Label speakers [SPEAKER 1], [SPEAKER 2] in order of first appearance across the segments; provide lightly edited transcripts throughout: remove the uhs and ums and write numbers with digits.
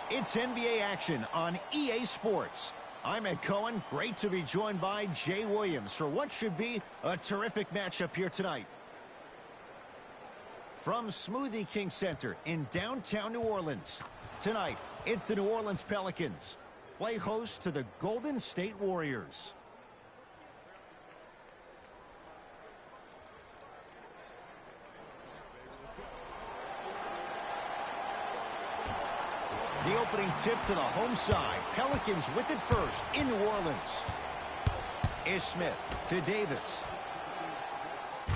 [SPEAKER 1] It's NBA action on EA Sports. I'm Ed Cohen. Great to be joined by Jay Williams for what should be a terrific matchup here tonight. From Smoothie King Center in downtown New Orleans, tonight it's the New Orleans Pelicans. Play host to the Golden State Warriors. The opening tip to the home side. Pelicans with it first in New Orleans. Ish Smith to Davis.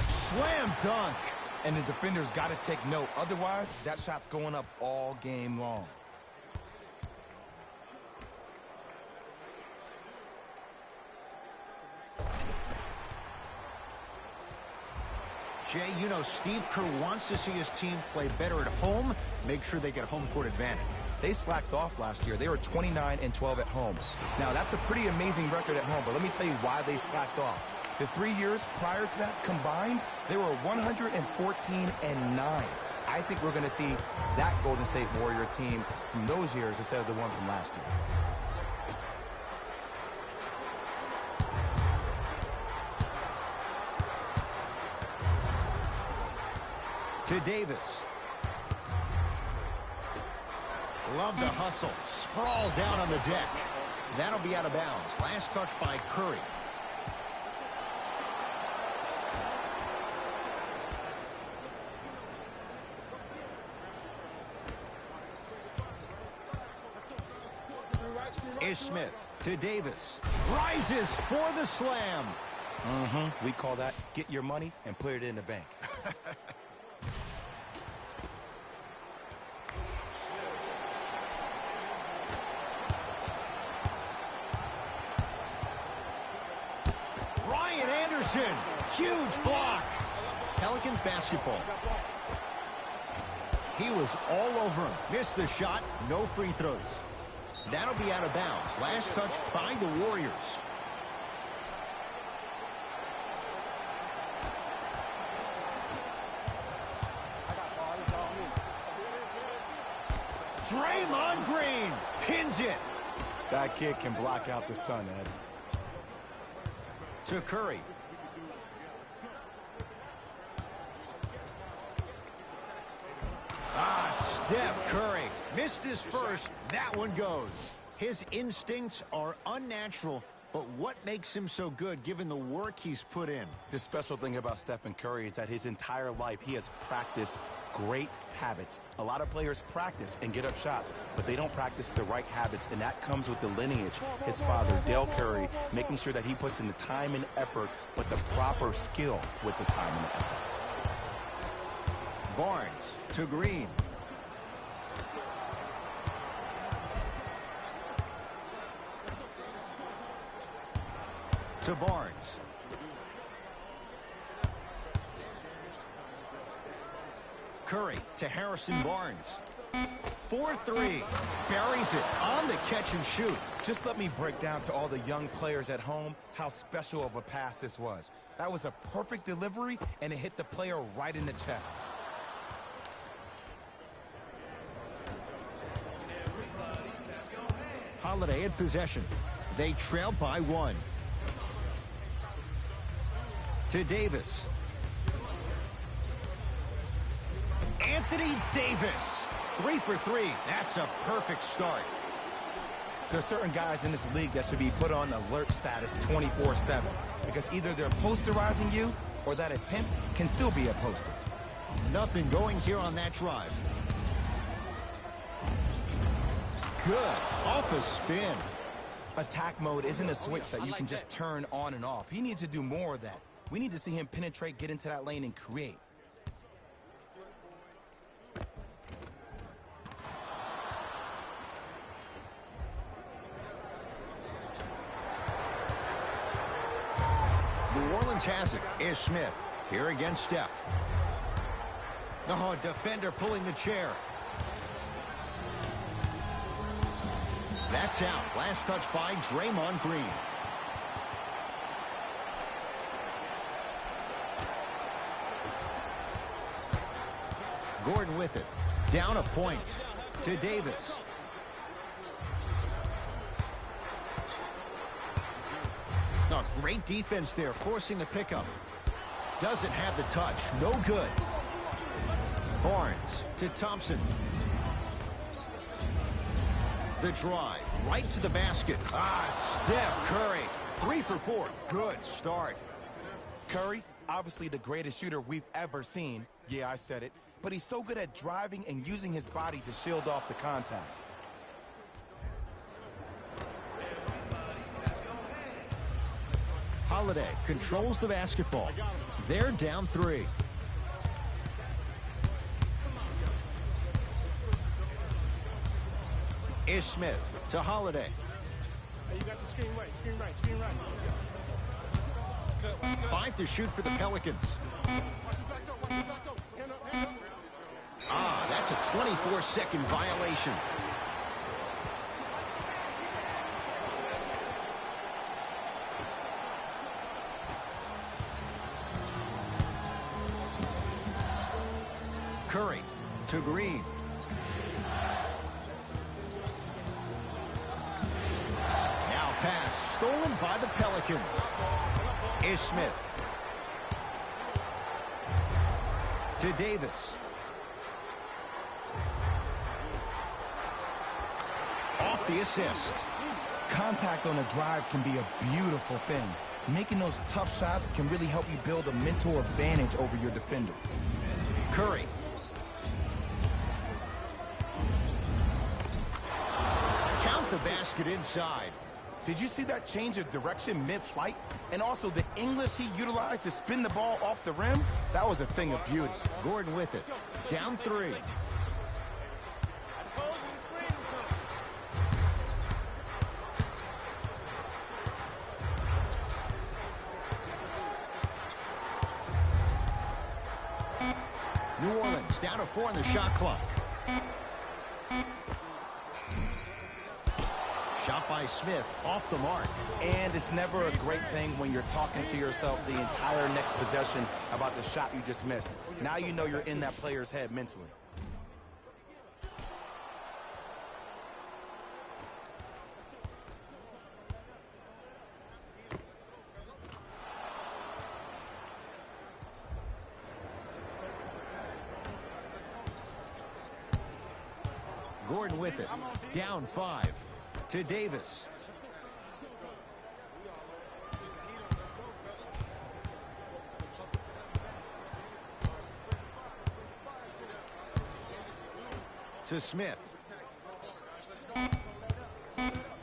[SPEAKER 1] Slam dunk.
[SPEAKER 2] And the defender's got to take note. Otherwise, that shot's going up all game long.
[SPEAKER 1] Jay, you know Steve Kerr wants to see his team play better at home. Make sure they get home court advantage.
[SPEAKER 2] They slacked off last year. They were 29-12 at home. Now, that's a pretty amazing record at home, but let me tell you why they slacked off. The 3 years prior to that combined, they were 114-9. I think we're going to see that Golden State Warrior team from those years instead of the one from last year.
[SPEAKER 1] To Davis. Love the hustle. Sprawl down on the deck. That'll be out of bounds. Last touch by Curry. Ish Smith to Davis. Rises for the slam.
[SPEAKER 2] We call that get your money and put it in the bank.
[SPEAKER 1] Huge block. Pelicans basketball. He was all over him. Missed the shot. No free throws. That'll be out of bounds. Last touch by the Warriors. Draymond Green pins it.
[SPEAKER 2] That kid can block out the sun, Ed.
[SPEAKER 1] To Curry. Steph Curry missed his first. That one goes. His instincts are unnatural, but what makes him so good given the work he's put in?
[SPEAKER 2] The special thing about Stephen Curry is that his entire life he has practiced great habits. A lot of players practice and get up shots, but they don't practice the right habits, and that comes with the lineage. His father, Dale Curry, making sure that he puts in the time and effort, but the proper skill with the time and the effort.
[SPEAKER 1] Barnes to Green. To Barnes. Curry to Harrison Barnes. 4-3. Buries it on the catch and shoot.
[SPEAKER 2] Just let me break down to all the young players at home how special of a pass this was. That was a perfect delivery, and it hit the player right in the chest.
[SPEAKER 1] Holiday at possession. They trail by 1. To Davis. Anthony Davis. 3 for 3. That's a perfect start.
[SPEAKER 2] There are certain guys in this league that should be put on alert status 24/7 because either they're posterizing you or that attempt can still be a poster.
[SPEAKER 1] Nothing going here on that drive. Good. Off a spin.
[SPEAKER 2] Attack mode isn't a switch that you can just turn on and off. He needs to do more of that. We need to see him penetrate, get into that lane, and create.
[SPEAKER 1] New Orleans has it. Ish Smith here against Steph. Oh, defender pulling the chair. That's out. Last touch by Draymond Green. Gordon with it. Down a point to Davis. Oh, great defense there, forcing the pickup. Doesn't have the touch. No good. Barnes to Thompson. The drive right to the basket. Steph Curry. 3 for 4. Good start.
[SPEAKER 2] Curry, obviously the greatest shooter we've ever seen. Yeah, I said it. But he's so good at driving and using his body to shield off the contact.
[SPEAKER 1] Holiday controls the basketball. They're down 3. Ish Smith to Holiday.
[SPEAKER 3] Hey, you got the screen right, screen right, screen right.
[SPEAKER 1] 5 to shoot for the Pelicans. That's a 24-second violation. Curry to Green. Now pass stolen by the Pelicans. Ish Smith to Davis. Off the assist.
[SPEAKER 2] Contact on a drive can be a beautiful thing. Making those tough shots can really help you build a mental advantage over your defender.
[SPEAKER 1] Curry. Count the basket inside.
[SPEAKER 2] Did you see that change of direction mid-flight? And also the English he utilized to spin the ball off the rim? That was a thing of beauty.
[SPEAKER 1] Gordon with it. Down 3. New Orleans down to 4 on the shot clock. Shot by Smith off the mark.
[SPEAKER 2] And it's never a great thing when you're talking to yourself the entire next possession about the shot you just missed. Now you know you're in that player's head mentally.
[SPEAKER 1] Gordon with it. Down 5 to Davis. To Smith.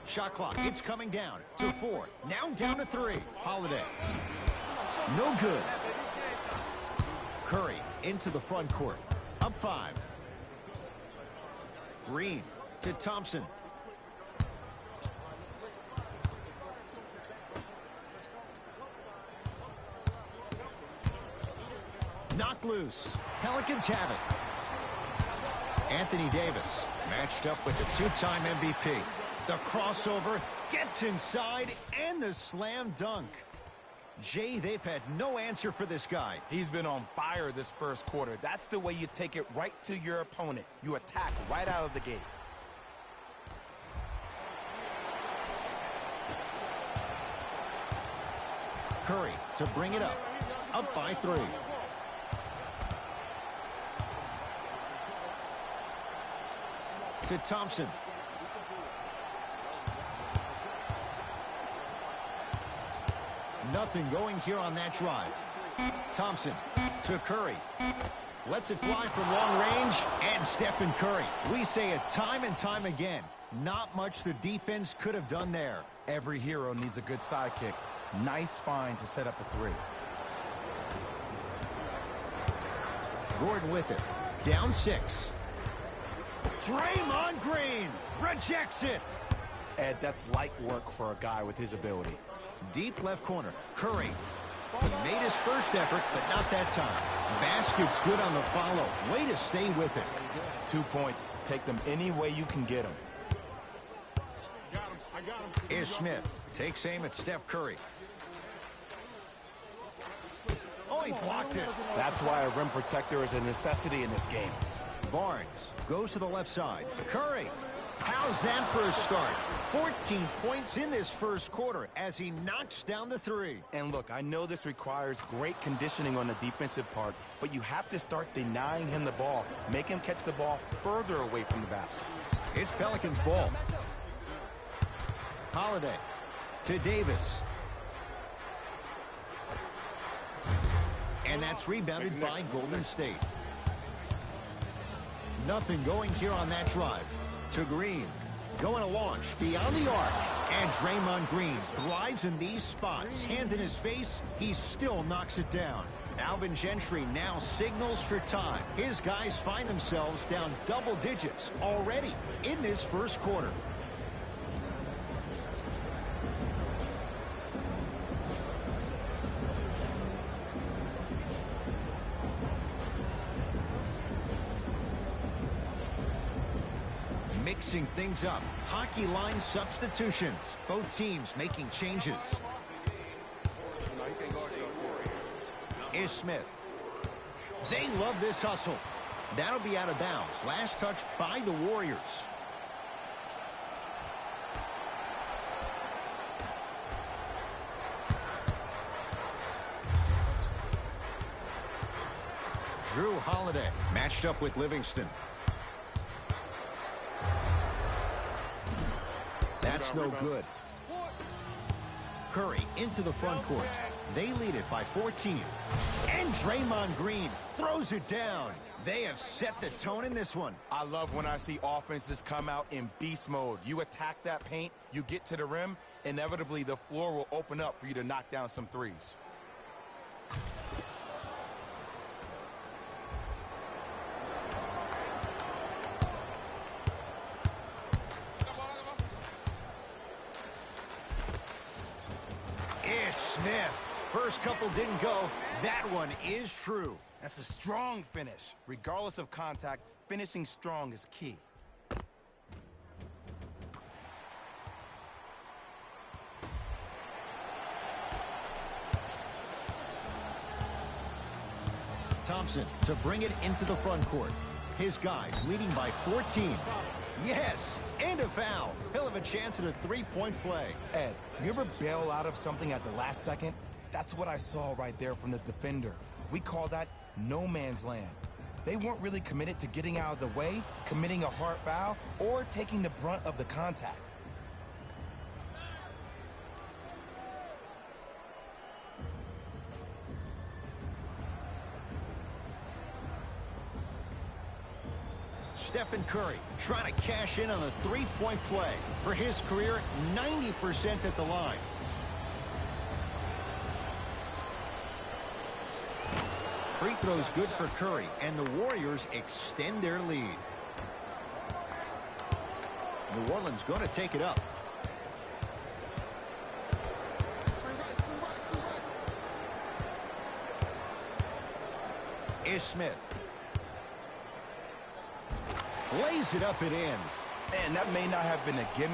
[SPEAKER 1] Shot clock. It's coming down to 4. Now down to 3. Holiday. No good. Curry into the front court. Up 5. Green to Thompson. Knocked loose. Pelicans have it. Anthony Davis matched up with the 2-time MVP. The crossover gets inside and the slam dunk. Jay, they've had no answer for this guy.
[SPEAKER 2] He's been on fire this first quarter. That's the way you take it right to your opponent. You attack right out of the gate.
[SPEAKER 1] Curry to bring it up. Up by 3. To Thompson. Nothing going here on that drive. Thompson to Curry. Lets it fly from long range, and Stephen Curry. We say it time and time again. Not much the defense could have done there.
[SPEAKER 2] Every hero needs a good sidekick. Nice find to set up a 3.
[SPEAKER 1] Gordon with it. Down 6. Draymond Green rejects it.
[SPEAKER 2] Ed, that's light work for a guy with his ability.
[SPEAKER 1] Deep left corner. Curry. He made his first effort, but not that time. Basket's good on the follow. Way to stay with it.
[SPEAKER 2] 2 points. Take them any way you can get them.
[SPEAKER 3] I got him.
[SPEAKER 1] Ish Smith takes aim at Steph Curry. Oh, he blocked it.
[SPEAKER 2] That's why a rim protector is a necessity in this game.
[SPEAKER 1] Barnes goes to the left side. Curry. How's that for a start? 14 points in this first quarter as he knocks down the three.
[SPEAKER 2] And look, I know this requires great conditioning on the defensive part, but you have to start denying him the ball. Make him catch the ball further away from the basket.
[SPEAKER 1] It's Pelicans ball. Holiday to Davis. And that's rebounded by Golden State. Nothing going here on that drive. To Green. Going to launch beyond the arc. And Draymond Green thrives in these spots. Hand in his face, he still knocks it down. Alvin Gentry now signals for time. His guys find themselves down double digits already in this first quarter. Mixing things up. Hockey line substitutions. Both teams making changes. Is Smith. They love this hustle. That'll be out of bounds. Last touch by the Warriors. Drew Holiday matched up with Livingston. That's no good. Curry into the front court. They lead it by 14. And Draymond Green throws it down. They have set the tone in this one.
[SPEAKER 2] I love when I see offenses come out in beast mode. You attack that paint, you get to the rim, inevitably the floor will open up for you to knock down some threes.
[SPEAKER 1] Smith. First couple didn't go. That one is true.
[SPEAKER 2] That's a strong finish. Regardless of contact, finishing strong is key.
[SPEAKER 1] Thompson to bring it into the front court. His guys leading by 14. Yes, and a foul. He'll have a chance at a three-point play.
[SPEAKER 2] Ed, you ever bail out of something at the last second? That's what I saw right there from the defender. We call that no man's land. They weren't really committed to getting out of the way, committing a hard foul, or taking the brunt of the contact.
[SPEAKER 1] Stephen Curry trying to cash in on a three-point play. For his career, 90% at the line. Free throws good for Curry, and the Warriors extend their lead. New Orleans going to take it up. Is Smith. Lays it up and in.
[SPEAKER 2] And that may not have been a gimme,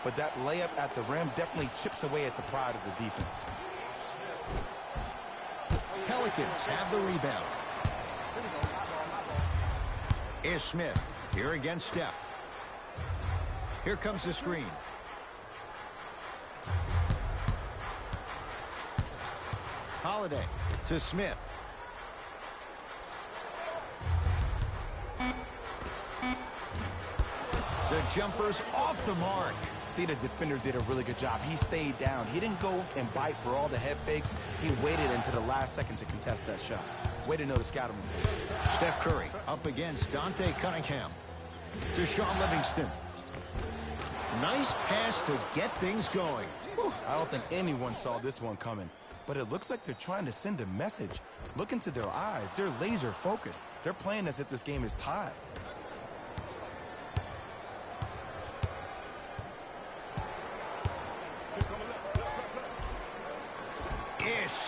[SPEAKER 2] but that layup at the rim definitely chips away at the pride of the defense.
[SPEAKER 1] Pelicans have the rebound. Is Smith here against Steph. Here comes the screen. Holiday to Smith. The jumper's off the mark.
[SPEAKER 2] See, the defender did a really good job. He stayed down. He didn't go and bite for all the head fakes. He waited until the last second to contest that shot. Way to know to scout him.
[SPEAKER 1] Steph Curry up against Dante Cunningham. To Sean Livingston. Nice pass to get things going.
[SPEAKER 2] Whew, I don't think anyone saw this one coming. But it looks like they're trying to send a message. Look into their eyes. They're laser focused. They're playing as if this game is tied.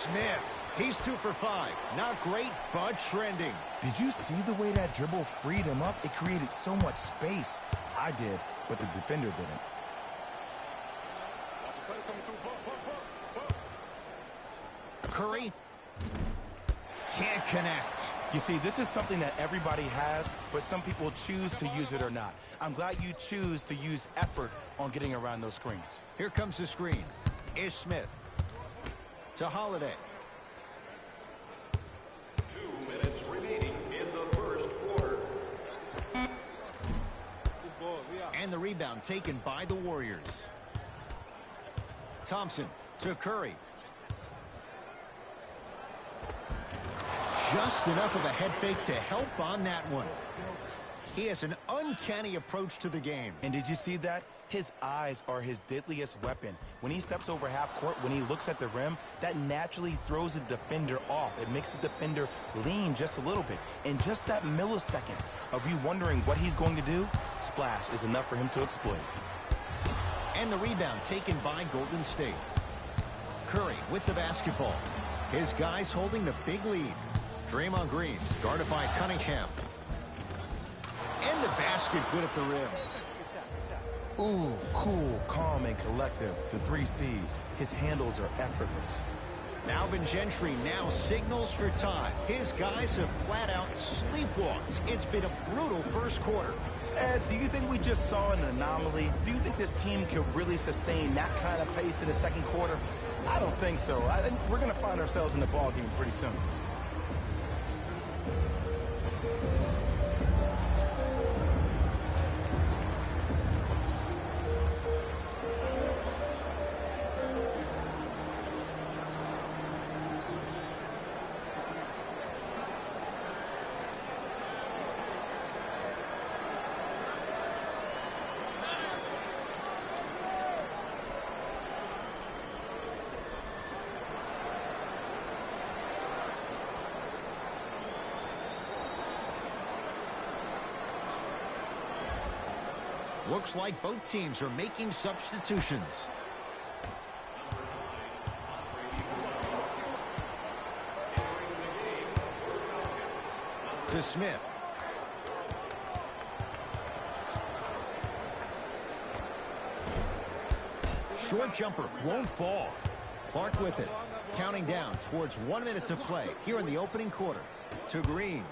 [SPEAKER 1] Smith. He's 2 for 5. Not great, but trending.
[SPEAKER 2] Did you see the way that dribble freed him up? It created so much space. I did, but the defender didn't.
[SPEAKER 1] Curry Can't connect.
[SPEAKER 2] You see, this is something that everybody has, but some people choose to use it or not. I'm glad you choose to use effort on getting around those screens.
[SPEAKER 1] Here comes the screen. Ish Smith to Holiday.
[SPEAKER 4] 2 minutes remaining in the first quarter.
[SPEAKER 1] And the rebound taken by the Warriors. Thompson to Curry. Just enough of a head fake to help on that one. He has an uncanny approach to the game.
[SPEAKER 2] And did you see that? His eyes are his deadliest weapon. When he steps over half court, when he looks at the rim, that naturally throws the defender off. It makes the defender lean just a little bit. And just that millisecond of you wondering what he's going to do, splash is enough for him to exploit.
[SPEAKER 1] And the rebound taken by Golden State. Curry with the basketball. His guys holding the big lead. Draymond Green, guarded by Cunningham. And the basket good at the rim.
[SPEAKER 2] Ooh, cool, calm, and collective. The 3 C's. His handles are effortless.
[SPEAKER 1] Alvin Gentry now signals for time. His guys have flat out sleepwalked. It's been a brutal first quarter.
[SPEAKER 2] Ed, do you think we just saw an anomaly? Do you think this team could really sustain that kind of pace in the second quarter? I don't think so. I think we're going to find ourselves in the ballgame pretty soon.
[SPEAKER 1] Looks like both teams are making substitutions. To Smith. Short jumper won't fall. Clark with it. Counting down towards 1 minute to play here in the opening quarter. To Green.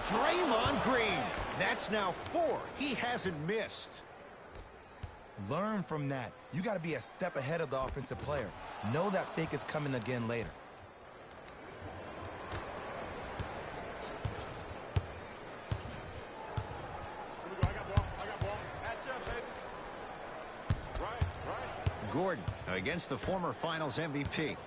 [SPEAKER 1] Draymond Green. That's now 4. He hasn't missed.
[SPEAKER 2] Learn from that. You got to be a step ahead of the offensive player. Know that fake is coming again later.
[SPEAKER 3] I got ball. That's it, baby. Right.
[SPEAKER 1] Gordon against the former Finals MVP.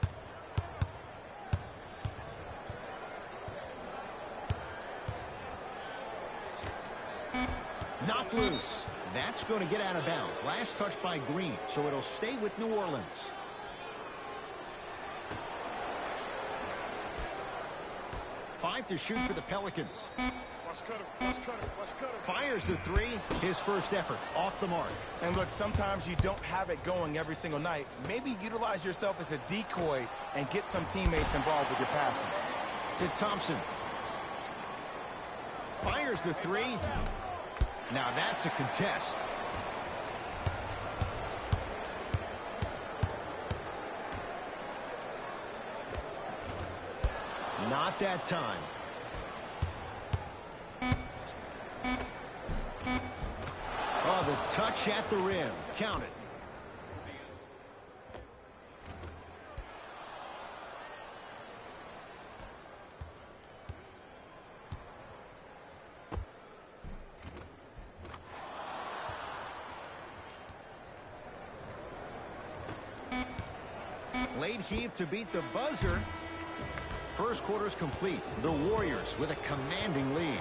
[SPEAKER 1] Knocked loose. That's going to get out of bounds. Last touch by Green, so it'll stay with New Orleans. Five to shoot for the Pelicans.
[SPEAKER 3] Watch Cutter.
[SPEAKER 1] Fires the 3. His first effort off the mark.
[SPEAKER 2] And look, sometimes you don't have it going every single night. Maybe utilize yourself as a decoy and get some teammates involved with your passing.
[SPEAKER 1] To Thompson. Fires the 3. Now that's a contest. Not that time. Oh, the touch at the rim. Count it. Late heave to beat the buzzer. First quarter's complete. The Warriors with a commanding lead.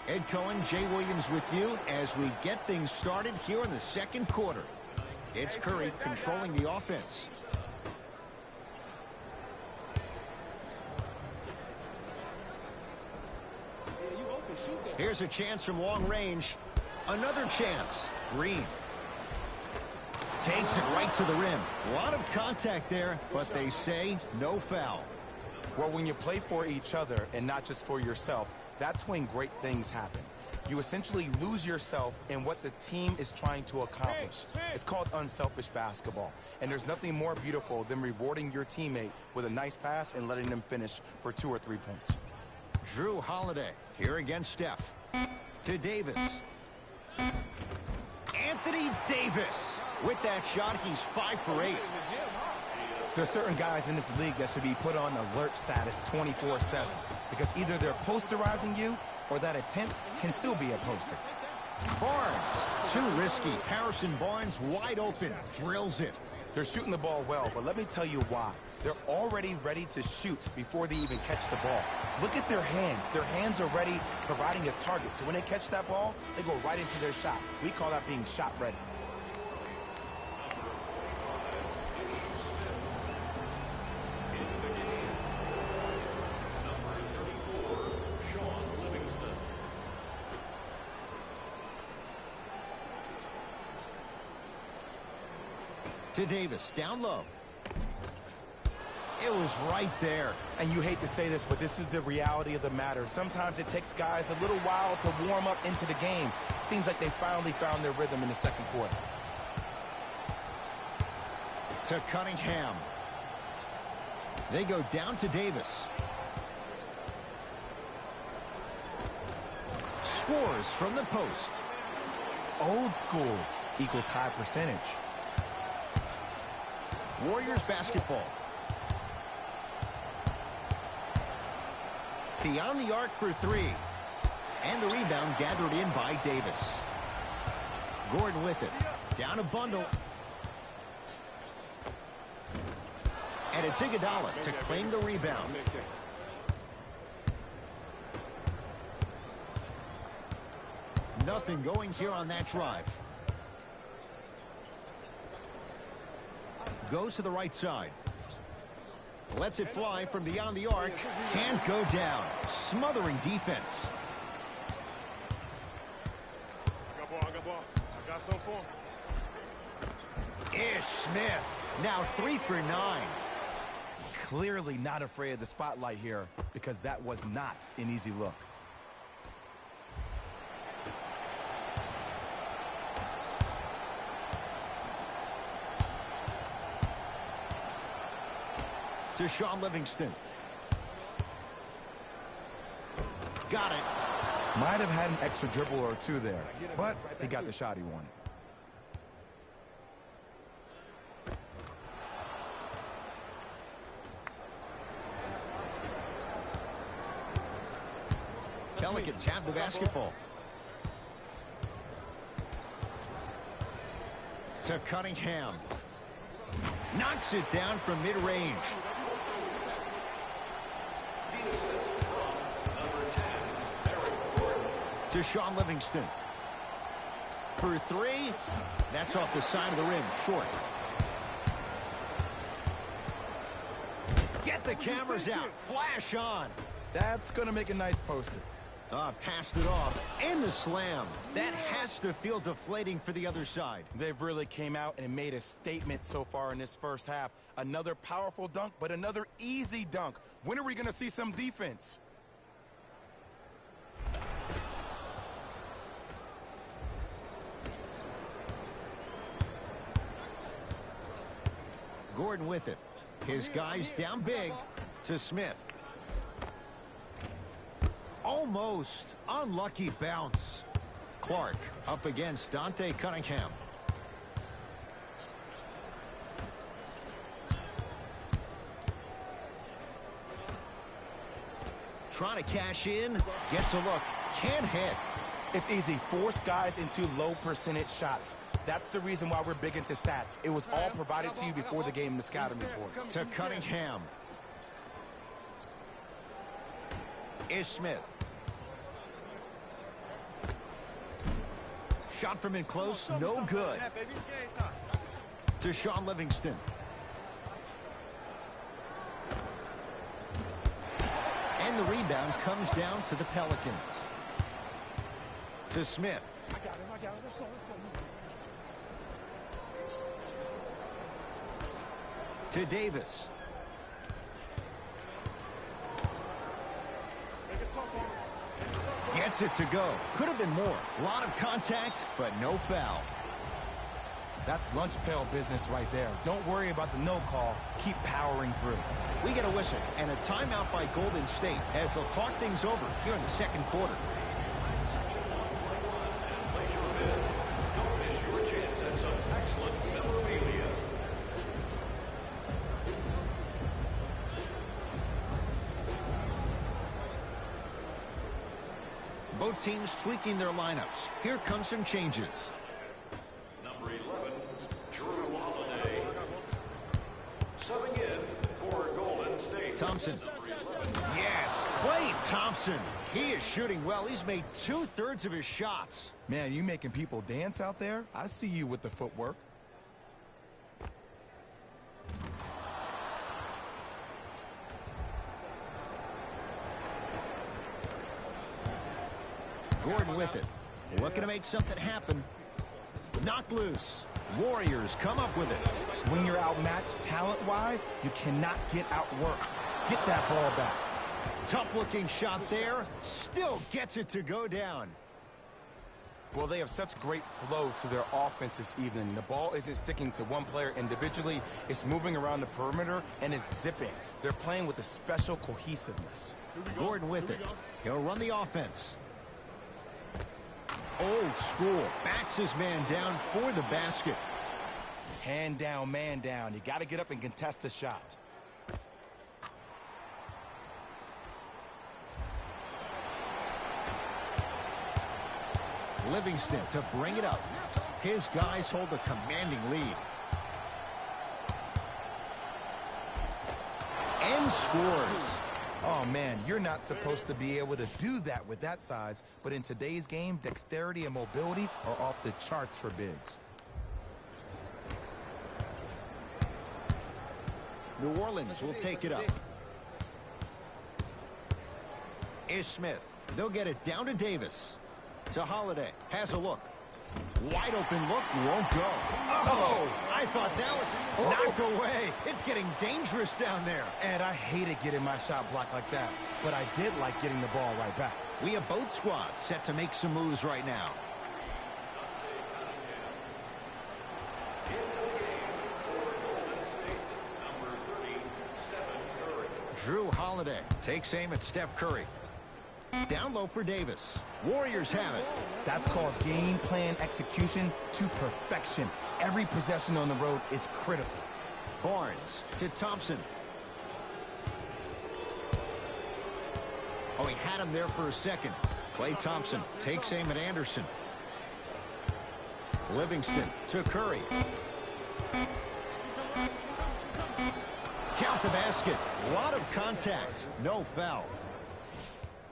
[SPEAKER 1] Ed Cohen, Jay Williams with you as we get things started here in the second quarter. It's Curry controlling the offense. Here's a chance from long range. Another chance. Green takes it right to the rim. A lot of contact there, but they say no foul.
[SPEAKER 2] Well, when you play for each other and not just for yourself, that's when great things happen. You essentially lose yourself in what the team is trying to accomplish. It's called unselfish basketball. And there's nothing more beautiful than rewarding your teammate with a nice pass and letting them finish for 2 or 3 points.
[SPEAKER 1] Drew Holiday here against Steph. To Davis. Anthony Davis. With that shot, he's 5 for 8.
[SPEAKER 2] There are certain guys in this league that should be put on alert status 24/7 because either they're posterizing you or that attempt can still be a poster.
[SPEAKER 1] Barnes, too risky. Harrison Barnes wide open, drills it.
[SPEAKER 2] They're shooting the ball well, but let me tell you why. They're already ready to shoot before they even catch the ball. Look at their hands. Their hands are ready, providing a target. So when they catch that ball, they go right into their shot. We call that being shot ready.
[SPEAKER 1] To Davis, down low. It was right there.
[SPEAKER 2] And you hate to say this, but this is the reality of the matter. Sometimes it takes guys a little while to warm up into the game. Seems like they finally found their rhythm in the second quarter.
[SPEAKER 1] To Cunningham. They go down to Davis. Scores from the post.
[SPEAKER 2] Old school equals high percentage.
[SPEAKER 1] Warriors basketball. Beyond the arc for 3. And the rebound gathered in by Davis. Gordon with it. Down a bundle. And it's Iguodala to claim the rebound. Nothing going here on that drive. Goes to the right side. Lets it fly from beyond the arc. Can't go down. Smothering defense.
[SPEAKER 3] I got ball. I got some for him.
[SPEAKER 1] Ish Smith. Now 3 for 9.
[SPEAKER 2] Clearly not afraid of the spotlight here because that was not an easy look.
[SPEAKER 1] To Sean Livingston. Got it.
[SPEAKER 2] Might have had an extra dribble or 2 there, but he got the shot he wanted.
[SPEAKER 1] Pelicans have the basketball. To Cunningham. Knocks it down from mid-range. To Sean Livingston. For 3. That's off the side of the rim. Short. Get the cameras out. Flash on.
[SPEAKER 2] That's going to make a nice poster.
[SPEAKER 1] Passed it off. And the slam. That has to feel deflating for the other side.
[SPEAKER 2] They've really came out and made a statement so far in this first half. Another powerful dunk, but another easy dunk. When are we going to see some defense?
[SPEAKER 1] Gordon with it. His guys down big. To Smith. Almost unlucky bounce. Clark up against Dante Cunningham. Trying to cash in. Gets a look. Can't hit.
[SPEAKER 2] It's easy. Force guys into low percentage shots. That's the reason why we're big into stats. It was all provided to you before the game in the scouting report.
[SPEAKER 1] To Cunningham. Ish Smith. Shot from in close, no good. to Sean Livingston. And the rebound comes down to the Pelicans. To Smith.
[SPEAKER 3] I got him. Let's go.
[SPEAKER 1] To Davis. Gets it to go. Could have been more. A lot of contact, but no foul.
[SPEAKER 2] That's lunch pail business right there. Don't worry about the no call. Keep powering through.
[SPEAKER 1] We get a whistle and a timeout by Golden State as they'll talk things over here in the second quarter.
[SPEAKER 4] Place your bid. Don't miss your chance at some excellent memorabilia.
[SPEAKER 1] Both teams tweaking their lineups. Here come some changes.
[SPEAKER 4] Number 11, Drew Holiday. Subbing in for Golden State.
[SPEAKER 1] Thompson. Yes, Klay Thompson. He is shooting well. He's made 2/3 of his shots.
[SPEAKER 2] Man, you making people dance out there? I see you with the footwork.
[SPEAKER 1] Gordon with it. Looking to make something happen. Knocked loose. Warriors come up with it.
[SPEAKER 2] When you're outmatched talent-wise, you cannot get outworked. Get that ball back.
[SPEAKER 1] Tough-looking shot there. Still gets it to go down.
[SPEAKER 2] Well, they have such great flow to their offense this evening. The ball isn't sticking to one player individually. It's moving around the perimeter, and it's zipping. They're playing with a special cohesiveness.
[SPEAKER 1] Gordon with it. He'll run the offense. Old school. Backs his man down for the basket.
[SPEAKER 2] Hand down, man down. You got to get up and contest the shot.
[SPEAKER 1] Livingston to bring it up. His guys hold a commanding lead. And scores.
[SPEAKER 2] Oh, man, you're not supposed to be able to do that with that size, but in today's game, dexterity and mobility are off the charts for bigs.
[SPEAKER 1] New Orleans will take it up. Ish Smith. They'll get it down to Davis. To Holiday. Has a look. Wide open look. Won't go. Oh, I thought that was knocked away. It's getting dangerous down there.
[SPEAKER 2] And I hated getting my shot blocked like that, but I did like getting the ball right back.
[SPEAKER 1] We have both squads set to make some moves right now. Drew Holiday takes aim at Steph Curry. Down low for Davis. Warriors have it.
[SPEAKER 2] That's called game plan execution to perfection. Every possession on the road is critical.
[SPEAKER 1] Barnes to Thompson. Oh, he had him there for a second. Klay Thompson takes aim at Anderson. Livingston to Curry. Count the basket. A lot of contact. No foul.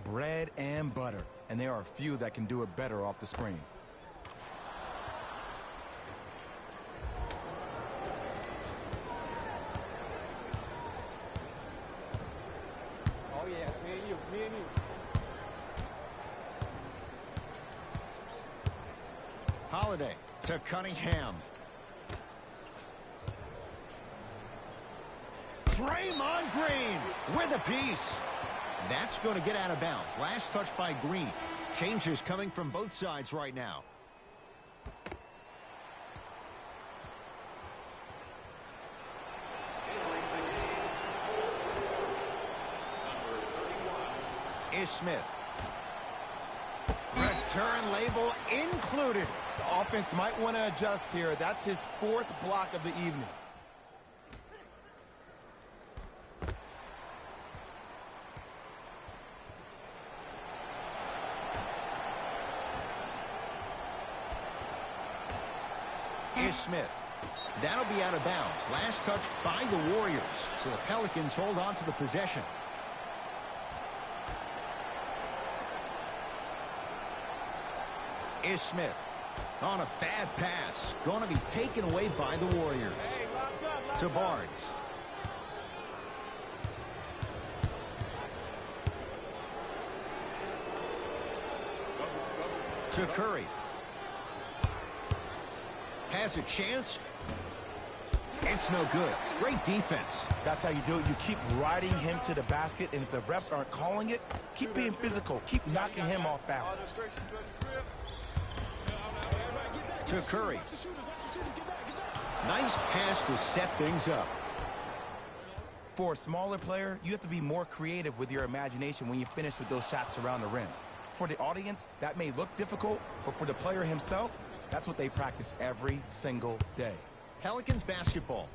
[SPEAKER 2] Bread and butter. And there are a few that can do it better off the screen.
[SPEAKER 3] Oh, yeah, it's me and you.
[SPEAKER 1] Holiday to Cunningham. Draymond Green with a piece. That's going to get out of bounds. Last touch by Green. Changes coming from both sides right now. Ish Smith. Return label included.
[SPEAKER 2] The offense might want to adjust here. That's his fourth block of the evening.
[SPEAKER 1] Ish Smith. That'll be out of bounds. Last touch by the Warriors. So the Pelicans hold on to the possession. Ish Smith On a bad pass. Going to be taken away by the Warriors. To Barnes. To Curry. Has a chance. It's no good. Great defense.
[SPEAKER 2] That's how you do it. You keep riding him to the basket, and if the refs aren't calling it, keep being physical. Keep knocking him off balance.
[SPEAKER 1] To Curry. Nice pass to set things up.
[SPEAKER 2] For a smaller player, you have to be more creative with your imagination when you finish with those shots around the rim. For the audience, that may look difficult, but for the player himself, that's what they practice every single day.
[SPEAKER 1] Pelicans basketball.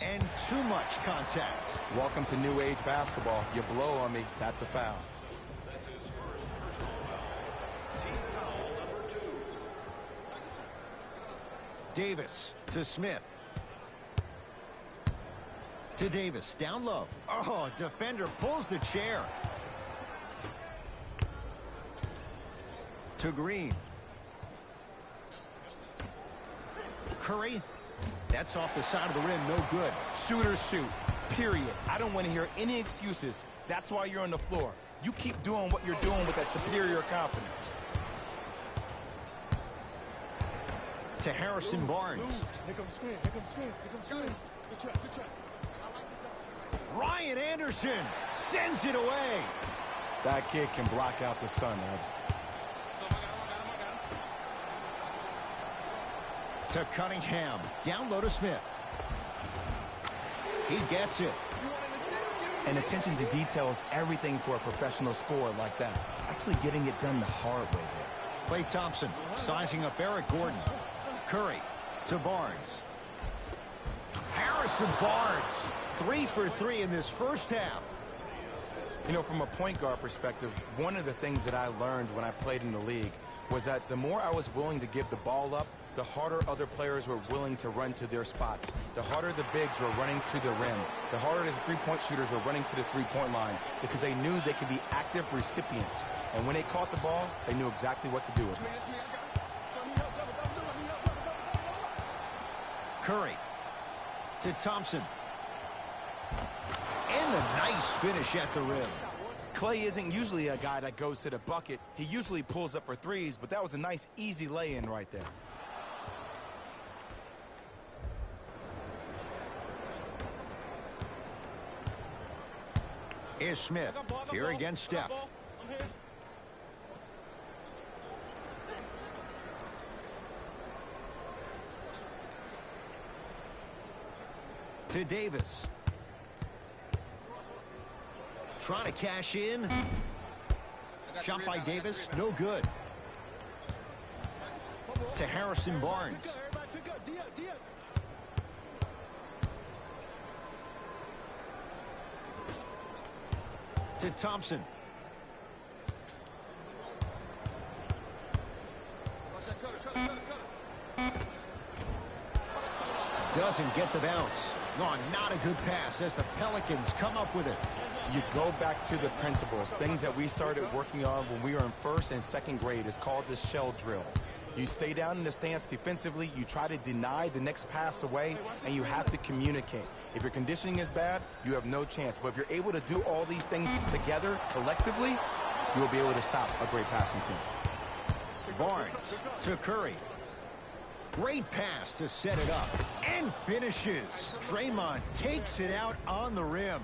[SPEAKER 1] And too much contact.
[SPEAKER 2] Welcome to new age basketball. You blow on me, that's a foul.
[SPEAKER 4] That's his first personal foul. Team foul number 2.
[SPEAKER 1] Davis to Smith. To Davis, down low. Oh, defender pulls the chair. To Green. Curry. That's off the side of the rim, no good.
[SPEAKER 2] Shooters shoot, period. I don't want to hear any excuses. That's why you're on the floor. You keep doing what you're doing with that superior confidence.
[SPEAKER 1] To Harrison Barnes.
[SPEAKER 3] Here comes screen. Here comes screen. Here comes screen. Good trap. Good trap.
[SPEAKER 1] Ryan Anderson sends it away.
[SPEAKER 2] That kid can block out the sun, Ed.
[SPEAKER 1] To Cunningham. Down low to Smith. He gets it.
[SPEAKER 2] And attention to detail is everything for a professional scorer like that. Actually getting it done the hard way there.
[SPEAKER 1] Klay Thompson sizing up Eric Gordon. Curry to Barnes. Harrison Barnes. 3 for 3 in this first half.
[SPEAKER 2] You know, from a point guard perspective, one of the things that I learned when I played in the league was that the more I was willing to give the ball up, the harder other players were willing to run to their spots. The harder the bigs were running to the rim. The harder the three-point shooters were running to the three-point line because they knew they could be active recipients. And when they caught the ball, they knew exactly what to do with it.
[SPEAKER 1] Curry to Thompson. And a nice finish at the rim.
[SPEAKER 2] Klay isn't usually a guy that goes to the bucket. He usually pulls up for threes, but that was a nice, easy lay-in right there.
[SPEAKER 1] Here's Smith. Here against Steph. To Davis. Trying to cash in. Shot by Davis, no good. To Harrison Barnes. To Thompson. Doesn't get the bounce. Oh, not a good pass as the Pelicans come up with it.
[SPEAKER 2] You go back to the principles, things that we started working on when we were in first and second grade. It's called the shell drill. You stay down in the stance defensively, you try to deny the next pass away, and you have to communicate. If your conditioning is bad, you have no chance. But if you're able to do all these things together, collectively, you'll be able to stop a great passing team.
[SPEAKER 1] Barnes to Curry. Great pass to set it up. And finishes. Draymond takes it out on the rim.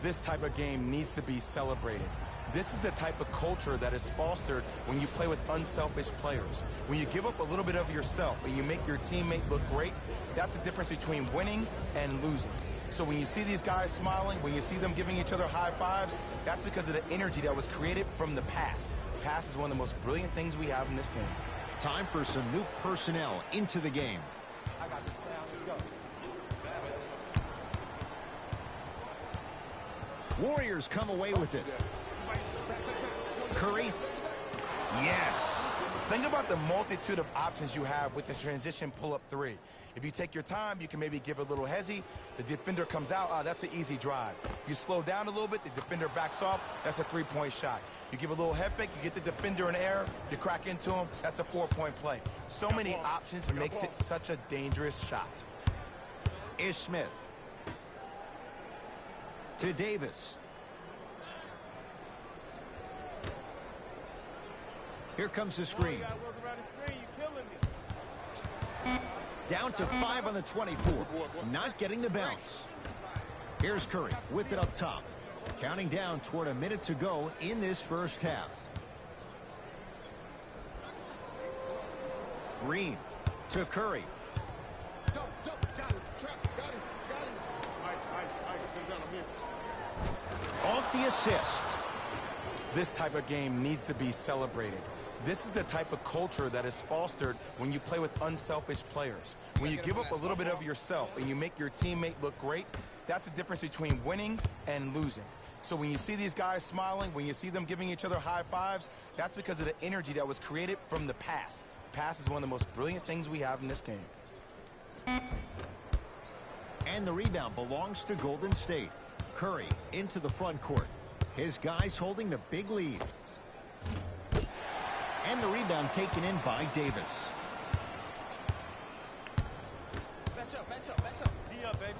[SPEAKER 2] This type of game needs to be celebrated. This is the type of culture that is fostered when you play with unselfish players. When you give up a little bit of yourself and you make your teammate look great, that's the difference between winning and losing. So when you see these guys smiling, when you see them giving each other high fives, that's because of the energy that was created from the pass. The pass is one of the most brilliant things we have in this game.
[SPEAKER 1] Time for some new personnel into the game.
[SPEAKER 3] I got this. Let's go.
[SPEAKER 1] Warriors come away with it. Curry. Yes.
[SPEAKER 2] Think about the multitude of options you have with the transition pull-up three. If you take your time, you can maybe give a little hezzy. The defender comes out, that's an easy drive. You slow down a little bit, the defender backs off, that's a three-point shot. You give a little head fake, you get the defender in the air, you crack into him, that's a four-point play. So many options makes it such a dangerous shot.
[SPEAKER 1] Ish Smith. To Davis. Here comes the screen. Down to 5 on the 24. Not getting the bounce. Here's Curry with it up top. Counting down toward a minute to go in this first half. Green to Curry. Off the assist.
[SPEAKER 2] This type of game needs to be celebrated. This is the type of culture that is fostered when you play with unselfish players. When you give up a little bit of yourself and you make your teammate look great, that's the difference between winning and losing. So when you see these guys smiling, when you see them giving each other high fives, that's because of the energy that was created from the pass. Pass is one of the most brilliant things we have in this game.
[SPEAKER 1] And the rebound belongs to Golden State. Curry into the front court. His guys holding the big lead. And the rebound taken in by Davis.
[SPEAKER 3] Match up, match up, match up. D up, baby.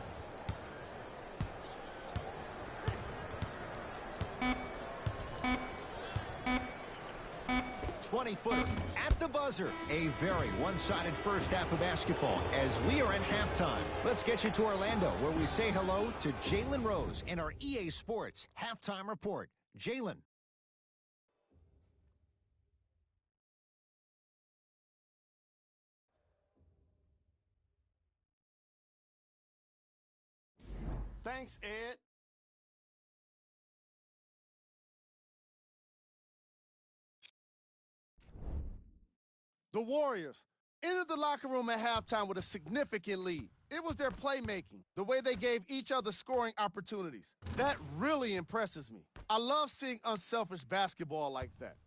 [SPEAKER 1] 20-footer at the buzzer. A very one-sided first half of basketball as we are in halftime. Let's get you to Orlando, where we say hello to Jalen Rose in our EA Sports Halftime Report. Jalen.
[SPEAKER 3] Thanks, Ed. The Warriors entered the locker room at halftime with a significant lead. It was their playmaking, the way they gave each other scoring opportunities. That really impresses me. I love seeing unselfish basketball like that.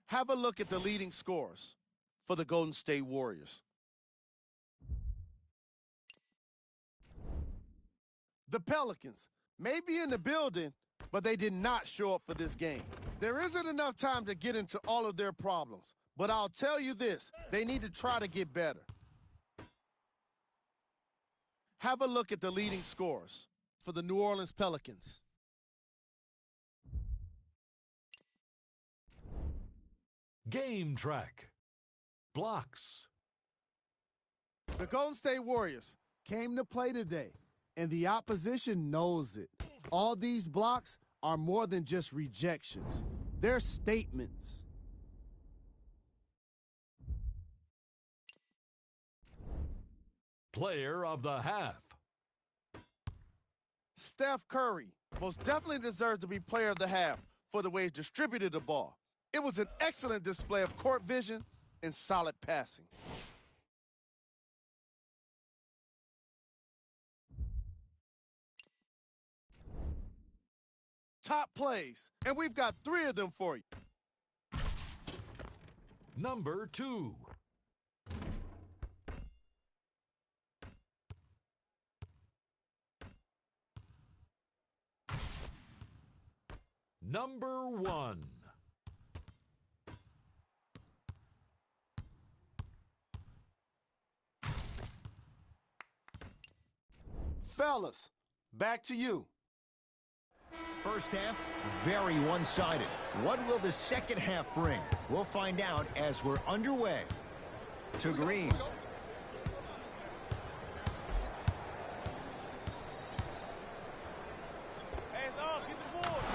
[SPEAKER 3] Have a look at the leading scorers for the Golden State Warriors. The Pelicans may be in the building, but they did not show up for this game. There isn't enough time to get into all of their problems, but I'll tell you this, they need to try to get better. Have a look at the leading scorers for the New Orleans Pelicans.
[SPEAKER 5] Game track. Blocks.
[SPEAKER 3] The Golden State Warriors came to play today, and the opposition knows it. All these blocks are more than just rejections. They're statements.
[SPEAKER 5] Player of the half.
[SPEAKER 3] Steph Curry most definitely deserves to be player of the half for the way he distributed the ball. It was an excellent display of court vision and solid passing. Top plays, and we've got 3 of them for you.
[SPEAKER 5] Number 2. Number 1.
[SPEAKER 3] Fellas, back to you.
[SPEAKER 1] First half, very one-sided. What will the second half bring? We'll find out as we're underway. To Green.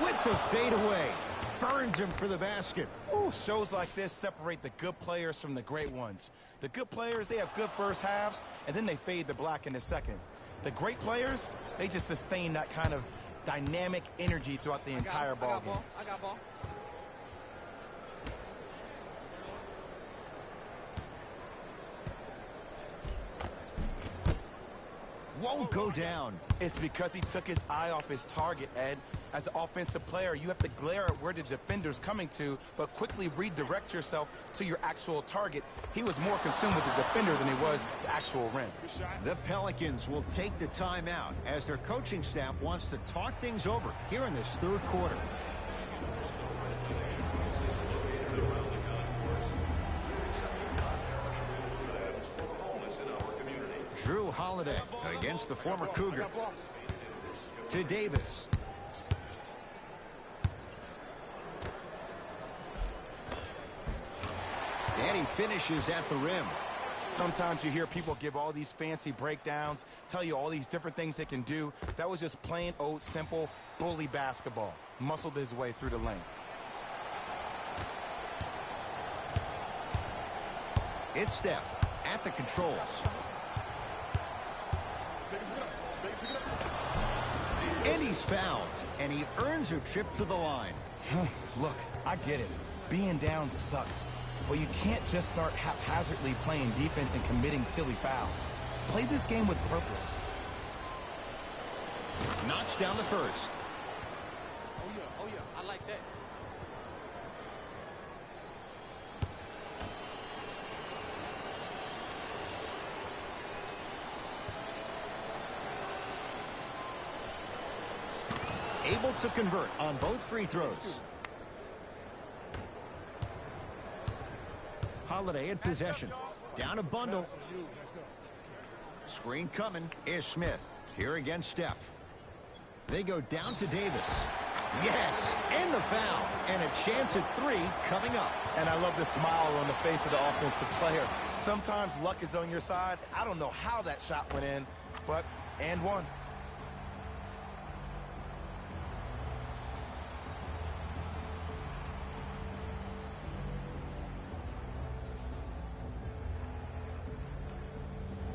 [SPEAKER 1] With the fadeaway. Burns him for the basket.
[SPEAKER 2] Ooh, shows like this separate the good players from the great ones. The good players, they have good first halves, and then they fade to black in the second. The great players, they just sustain that kind of dynamic energy throughout the entire ball game.
[SPEAKER 3] I got ball.
[SPEAKER 1] won't go down.
[SPEAKER 2] It's because he took his eye off his target, Ed. As an offensive player, you have to glare at where the defender's coming to, but quickly redirect yourself to your actual target. He was more consumed with the defender than he was the actual rim.
[SPEAKER 1] The Pelicans will take the timeout as their coaching staff wants to talk things over here in this third quarter. Drew Holiday against the former Cougar. To Davis. And he finishes at the rim.
[SPEAKER 2] Sometimes you hear people give all these fancy breakdowns, tell you all these different things they can do. That was just plain old simple bully basketball. Muscled his way through the lane.
[SPEAKER 1] It's Steph at the controls. And he's fouled, and he earns a trip to the line.
[SPEAKER 2] Look, I get it. Being down sucks. But you can't just start haphazardly playing defense and committing silly fouls. Play this game with purpose.
[SPEAKER 1] Knocks down the first.
[SPEAKER 3] Oh yeah, I like that.
[SPEAKER 1] Able to convert on both free throws. Holiday in possession. Down a bundle. Screen coming is Smith. Here against Steph. They go down to Davis. Yes, and the foul. And a chance at three coming up.
[SPEAKER 2] And I love the smile on the face of the offensive player. Sometimes luck is on your side. I don't know how that shot went in, but and one.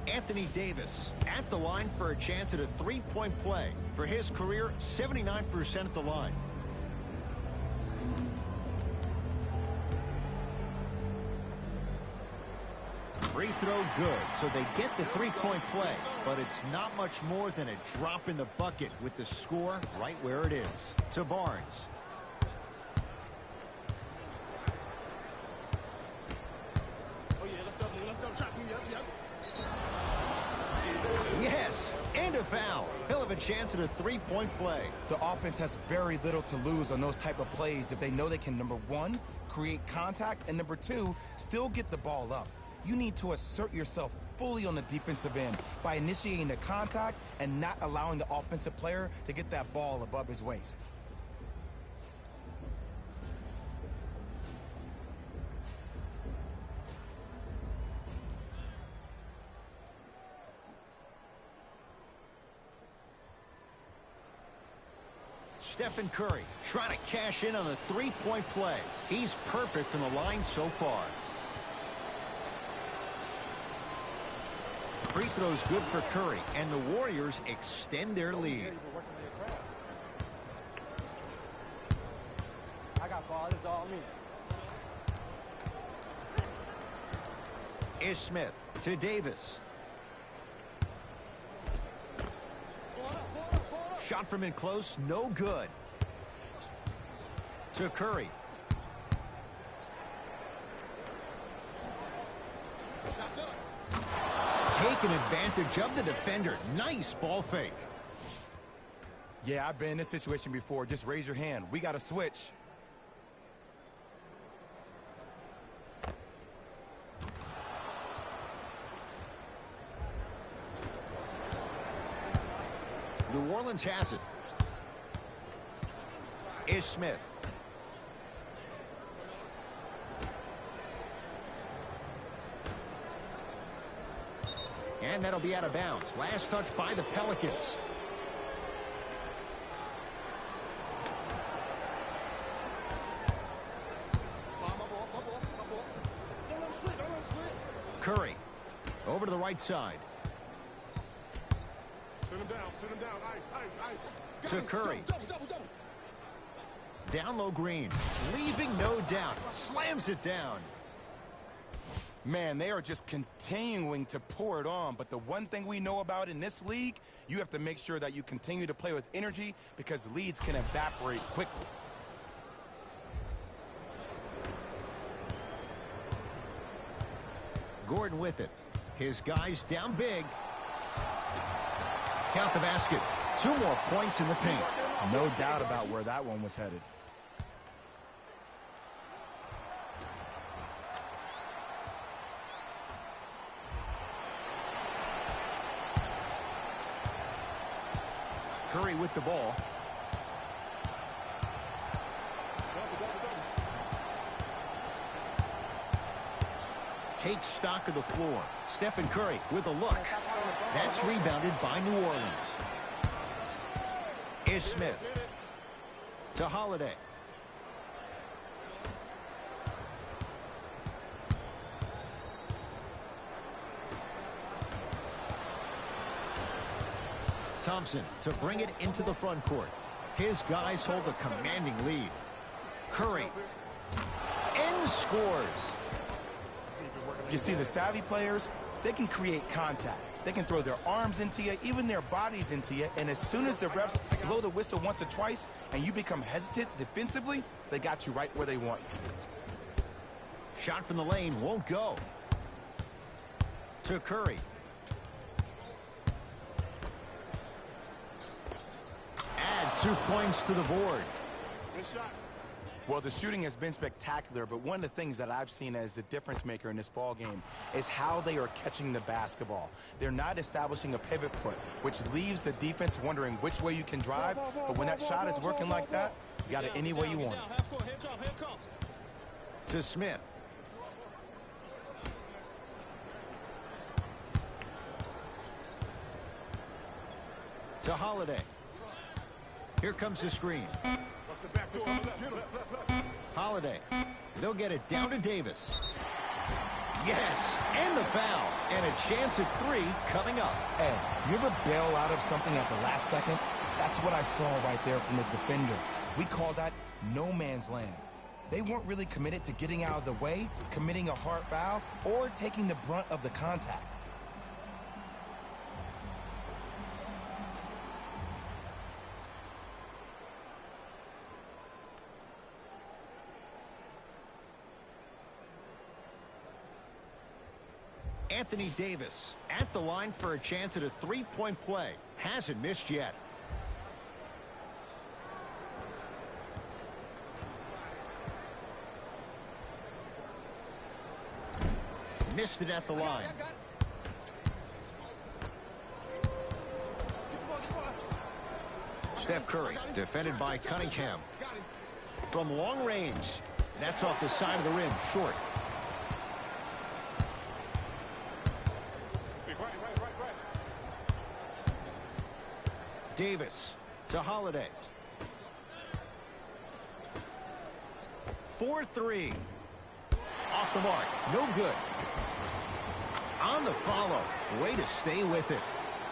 [SPEAKER 1] Anthony Davis at the line for a chance at a three-point play. For his career, 79% at the line. Free throw good, so they get the three-point play. But it's not much more than a drop in the bucket with the score right where it is. To Barnes. Yes, and a foul. He'll have a chance at a three-point play.
[SPEAKER 2] The offense has very little to lose on those type of plays if they know they can, number one, create contact, and number two, still get the ball up. You need to assert yourself fully on the defensive end by initiating the contact and not allowing the offensive player to get that ball above his waist.
[SPEAKER 1] Stephen Curry trying to cash in on a three-point play. He's perfect from the line so far. Free throw's good for Curry, and the Warriors extend their lead.
[SPEAKER 6] I got ball. This is all me.
[SPEAKER 1] Is Smith to Davis. Shot from in close, no good. To Curry. Taking advantage of the defender. Nice ball fake.
[SPEAKER 2] Yeah, I've been in this situation before. Just raise your hand. We got to switch.
[SPEAKER 1] New Orleans has it. Is Smith. And that'll be out of bounds. Last touch by the Pelicans. Curry over to the right side.
[SPEAKER 3] Sit him down, ice.
[SPEAKER 1] To Curry. Down low Green. Leaving no doubt. Slams it down.
[SPEAKER 2] Man, they are just continuing to pour it on. But the one thing we know about in this league, you have to make sure that you continue to play with energy because leads can evaporate quickly.
[SPEAKER 1] Gordon with it. His guys down big. Count the basket. 2 more points in the paint.
[SPEAKER 2] No doubt about where that one was headed.
[SPEAKER 1] Curry with the ball. Takes stock of the floor. Stephen Curry with a look. That's rebounded by New Orleans. Ish Smith to Holiday. Thompson to bring it into the front court. His guys hold a commanding lead. Curry. And scores.
[SPEAKER 2] You see, the savvy players, they can create contact. They can throw their arms into you, even their bodies into you, and as soon as the refs blow the whistle once or twice and you become hesitant defensively, they got you right where they want you.
[SPEAKER 1] Shot from the lane won't go. To Curry. Add 2 points to the board.
[SPEAKER 4] Good shot.
[SPEAKER 2] Well, the shooting has been spectacular, but one of the things that I've seen as the difference maker in this ball game is how they are catching the basketball. They're not establishing a pivot foot, which leaves the defense wondering which way you can drive, but when that shot is working like that, you got it any way you want it.
[SPEAKER 1] To Smith. To Holiday. Here comes the screen. Holiday. They'll get it down to Davis. Yes, and the foul. And a chance at 3 coming up.
[SPEAKER 2] Ed, you ever bail out of something at the last second? That's what I saw right there from the defender. We call that no man's land. They weren't really committed to getting out of the way, committing a hard foul, or taking the brunt of the contact.
[SPEAKER 1] Anthony Davis at the line for a chance at a 3-point play. Hasn't missed yet. Missed it at the line. Steph Curry defended by Cunningham. From long range. That's off the side of the rim, short. Davis to Holiday. 4-3. Off the mark. No good. On the follow. Way to stay with it.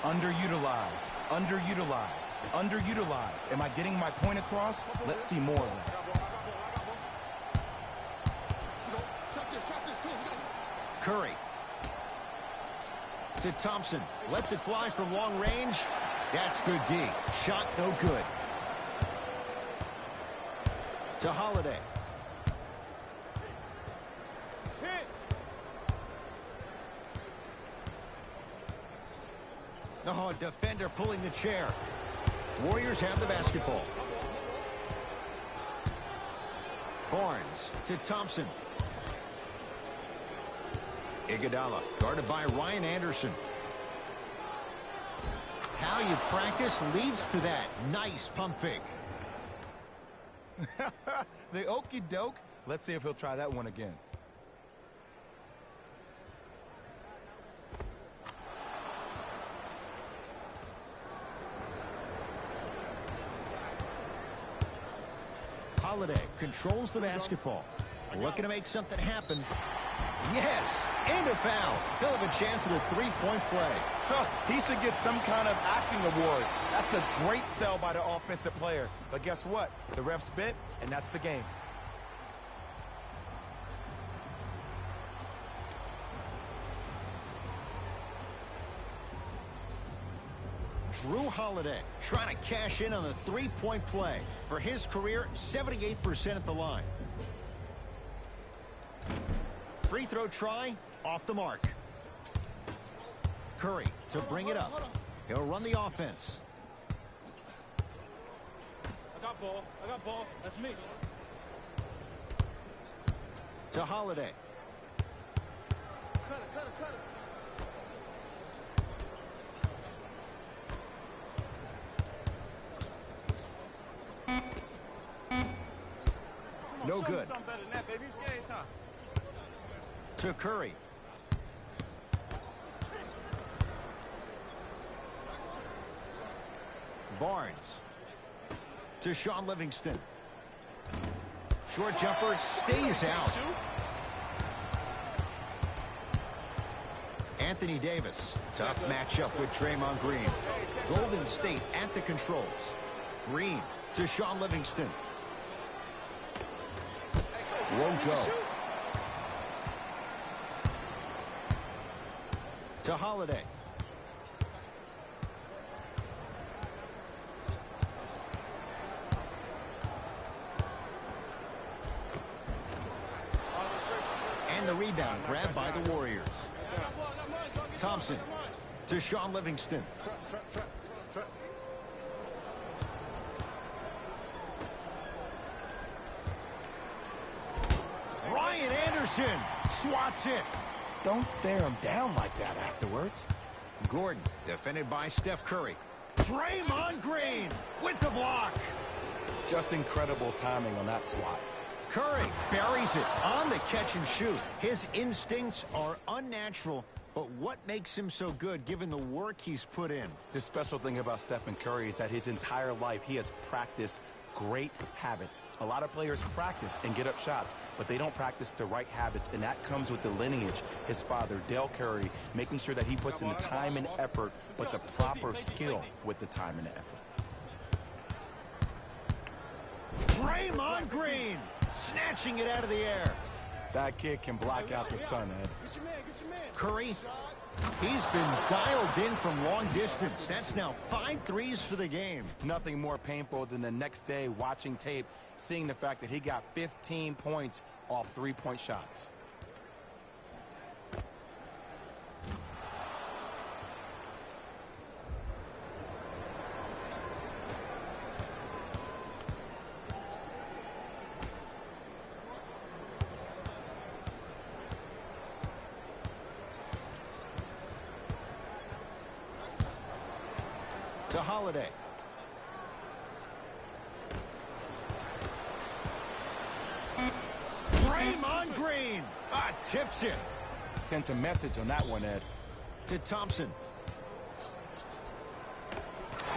[SPEAKER 2] Underutilized, underutilized, underutilized. Am I getting my point across? Let's see more of that.
[SPEAKER 1] Curry. To Thompson. Lets it fly from long range. That's good D. Shot no good. To Holiday. Oh, defender pulling the chair. Warriors have the basketball. Barnes to Thompson. Iguodala guarded by Ryan Anderson. How you practice leads to that. Nice pump fake.
[SPEAKER 2] The okey doke. Let's see if he'll try that one again.
[SPEAKER 1] Holiday controls the basketball. Looking to make something happen. Yes, and a foul. He'll have a chance at a 3-point play.
[SPEAKER 2] He should get some kind of acting award. That's a great sell by the offensive player. But guess what? The refs bit, and that's the game.
[SPEAKER 1] Drew Holiday trying to cash in on the three-point play. For his career, 78% at the line. Free throw try, off the mark. Curry to bring it up. He'll run the offense.
[SPEAKER 6] I got ball. That's me.
[SPEAKER 1] To Holiday.
[SPEAKER 3] Cut it.
[SPEAKER 1] No good.
[SPEAKER 6] Something better than that, baby. It's game time.
[SPEAKER 1] To Curry. Barnes. To Sean Livingston. Short jumper stays out. Anthony Davis. Tough matchup with Draymond Green. Golden State at the controls. Green to Sean Livingston. Won't go. To Holiday. And the rebound grabbed by the Warriors. Thompson to Sean Livingston. Ryan Anderson swats it.
[SPEAKER 2] Don't stare him down like that afterwards.
[SPEAKER 1] Gordon defended by Steph Curry. Draymond Green with the block.
[SPEAKER 2] Just incredible timing on that swat.
[SPEAKER 1] Curry buries it on the catch and shoot. His instincts are unnatural, but what makes him so good given the work he's put in?
[SPEAKER 2] The special thing about Stephen Curry is that his entire life he has practiced great habits. A lot of players practice and get up shots, but they don't practice the right habits, and that comes with the lineage. His father, Dale Curry, making sure that he puts in the time and effort, but the proper skill with the time and the effort.
[SPEAKER 1] Draymond Green snatching it out of the air.
[SPEAKER 2] That kid can block out the sun, Ed.
[SPEAKER 1] Curry, he's been dialed in from long distance. That's now 5 threes for the game.
[SPEAKER 2] Nothing more painful than the next day watching tape, seeing the fact that he got 15 points off three-point shots.
[SPEAKER 1] To Holiday. Draymond Green tips it.
[SPEAKER 2] Sent a message on that one, Ed.
[SPEAKER 1] To Thompson.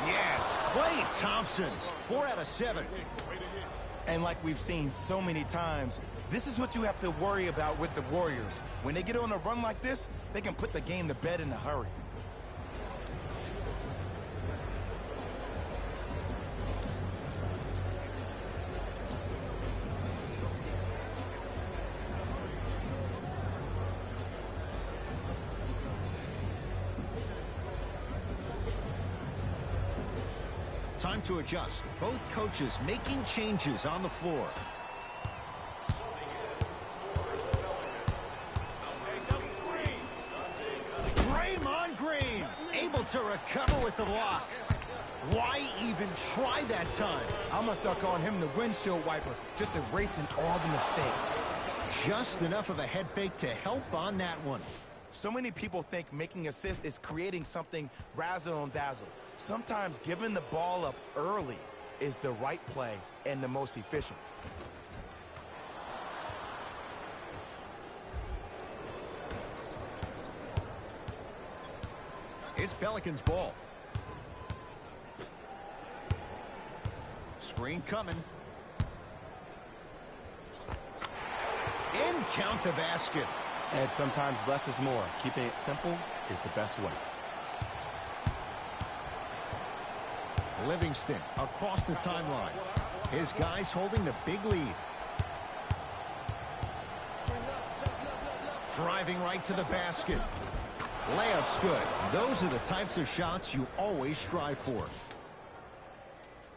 [SPEAKER 1] Yes, Klay Thompson. 4 out of 7.
[SPEAKER 2] And like we've seen so many times, this is what you have to worry about with the Warriors. When they get on a run like this, they can put the game to bed in a hurry.
[SPEAKER 1] Time to adjust. Both coaches making changes on the floor. Draymond Green able to recover with the block. Why even try that time?
[SPEAKER 2] I'm going to start calling him the windshield wiper, just erasing all the mistakes.
[SPEAKER 1] Just enough of a head fake to help on that one.
[SPEAKER 2] So many people think making assists is creating something razzle and dazzle. Sometimes giving the ball up early is the right play and the most efficient.
[SPEAKER 1] It's Pelicans ball. Screen coming. In count the basket.
[SPEAKER 2] And sometimes less is more. Keeping it simple is the best way.
[SPEAKER 1] Livingston across the timeline. His guys holding the big lead. Driving right to the basket. Layup's good. Those are the types of shots you always strive for.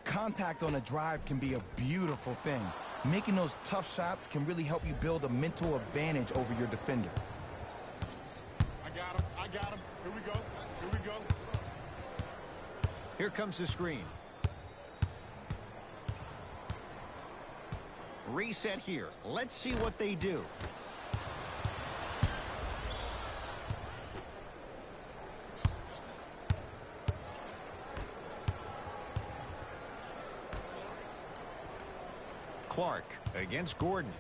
[SPEAKER 2] Contact on a drive can be a beautiful thing. Making those tough shots can really help you build a mental advantage over your defender.
[SPEAKER 6] I got him. I got him. Here we go. Here we go.
[SPEAKER 1] Here comes the screen. Reset here. Let's see what they do. Clark against Gordon.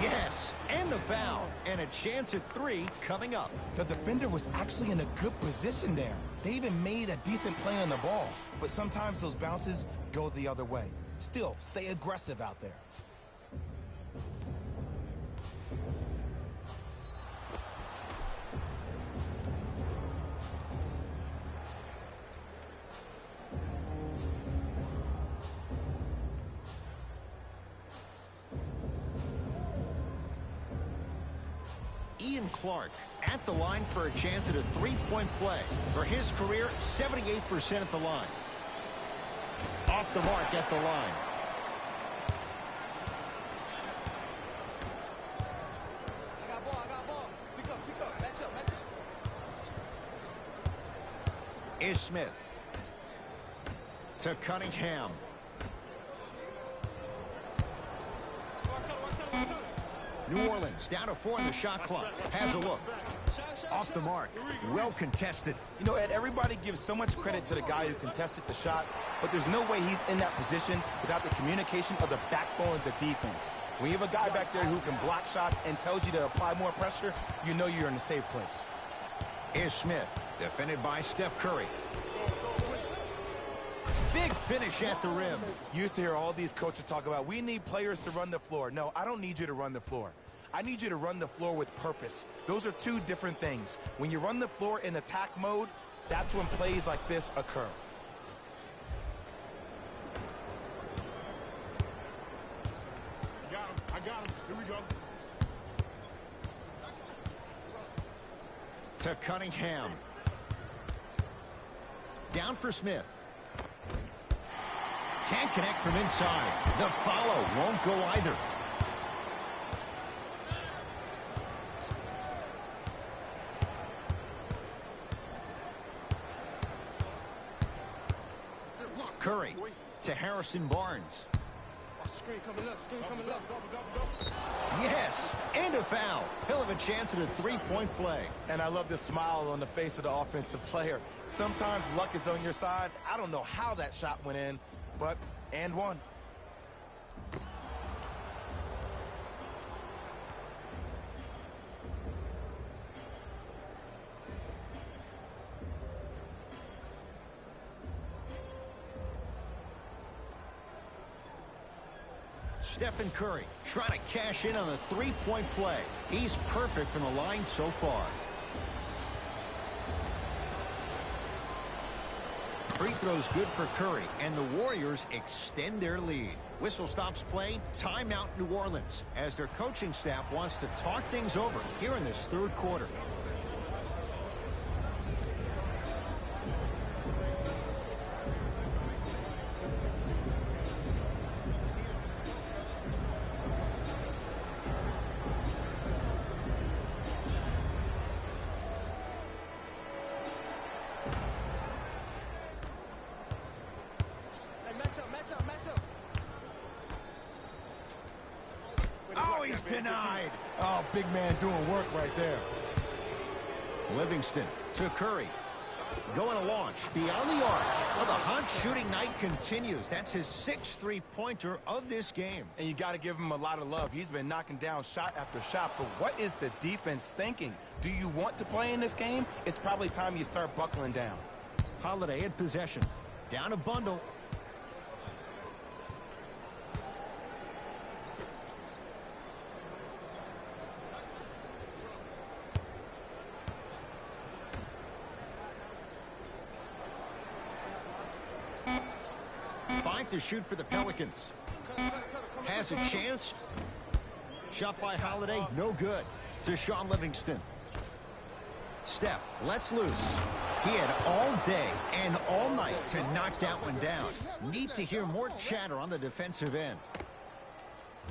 [SPEAKER 1] Yes, and the foul, and a chance at 3 coming up.
[SPEAKER 2] The defender was actually in a good position there. They even made a decent play on the ball, but sometimes those bounces go the other way. Still, stay aggressive out there.
[SPEAKER 1] Clark at the line for a chance at a 3-point play. For his career, 78% at the line. Off the mark at the line.
[SPEAKER 7] I got ball. Pick up. Match up.
[SPEAKER 1] Is Smith. To Cunningham. New Orleans down to 4 in the shot clock. Has a look. Off the mark. Well contested.
[SPEAKER 2] You know, Ed, everybody gives so much credit to the guy who contested the shot, but there's no way he's in that position without the communication of the backbone of the defense. When you have a guy back there who can block shots and tells you to apply more pressure, you know you're in a safe place.
[SPEAKER 1] Is Smith, defended by Steph Curry. Big finish at the rim.
[SPEAKER 2] You used to hear all these coaches talk about, we need players to run the floor. No, I don't need you to run the floor. I need you to run the floor with purpose. Those are two different things. When you run the floor in attack mode, that's when plays like this occur.
[SPEAKER 6] I got him. Here we go.
[SPEAKER 1] To Cunningham. Down for Smith. Can't connect from inside. The follow won't go either. Curry to Harrison Barnes.
[SPEAKER 6] Screen coming up.
[SPEAKER 1] Yes, and a foul. He'll have a chance at a 3-point play.
[SPEAKER 2] And I love the smile on the face of the offensive player. Sometimes luck is on your side. I don't know how that shot went in, but and one.
[SPEAKER 1] Stephen Curry trying to cash in on a 3-point play. He's perfect from the line so far. Free throws good for Curry, and the Warriors extend their lead. Whistle stops play, timeout New Orleans, as their coaching staff wants to talk things over here in this third quarter.
[SPEAKER 7] Match up.
[SPEAKER 1] Oh, he's denied.
[SPEAKER 2] Oh, big man doing work right there.
[SPEAKER 1] Livingston to Curry. Going to launch beyond the arc. Well, the hot shooting night continues. That's his 6th 3-pointer of this game.
[SPEAKER 2] And you got to give him a lot of love. He's been knocking down shot after shot. But what is the defense thinking? Do you want to play in this game? It's probably time you start buckling down.
[SPEAKER 1] Holiday in possession. Down a bundle. To shoot for the Pelicans. Has a chance. Shot by Holiday, no good. To Sean Livingston. Steph lets loose. He had all day and all night to knock that one down. Need to hear more chatter on the defensive end.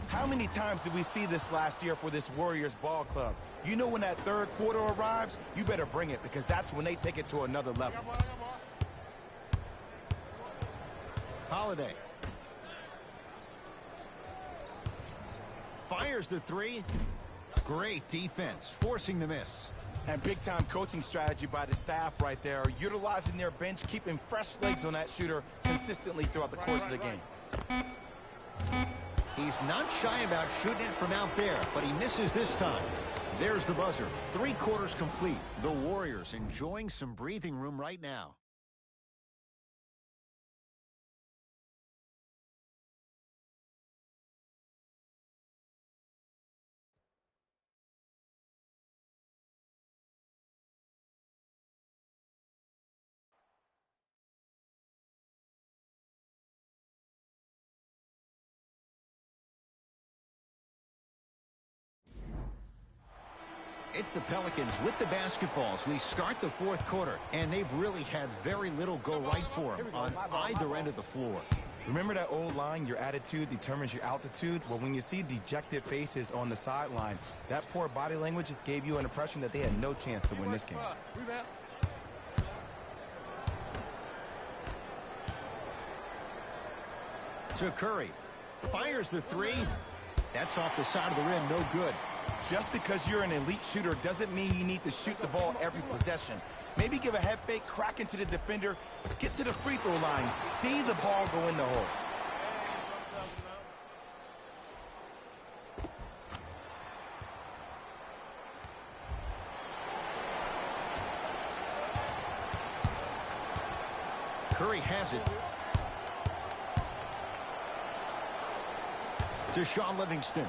[SPEAKER 2] How many times did we see this last year for this Warriors ball club? You know when that third quarter arrives, you better bring it because that's when they take it to another level.
[SPEAKER 1] Holiday. Fires the three. Great defense, forcing the miss.
[SPEAKER 2] And big-time coaching strategy by the staff right there, utilizing their bench, keeping fresh legs on that shooter consistently throughout the course of the game.
[SPEAKER 1] He's not shy about shooting it from out there, but he misses this time. There's the buzzer. 3 quarters complete. The Warriors enjoying some breathing room right now. It's the Pelicans with the basketballs. We start the fourth quarter, and they've really had very little go right for them on either end of the floor.
[SPEAKER 2] Remember that old line, your attitude determines your altitude? Well, when you see dejected faces on the sideline, that poor body language gave you an impression that they had no chance to win this game.
[SPEAKER 1] To Curry. Fires the three. That's off the side of the rim, no good.
[SPEAKER 2] Just because you're an elite shooter doesn't mean you need to shoot the ball every possession. Maybe give a head fake, crack into the defender, get to the free throw line, see the ball go in the hole.
[SPEAKER 1] Curry has it. To Sean Livingston.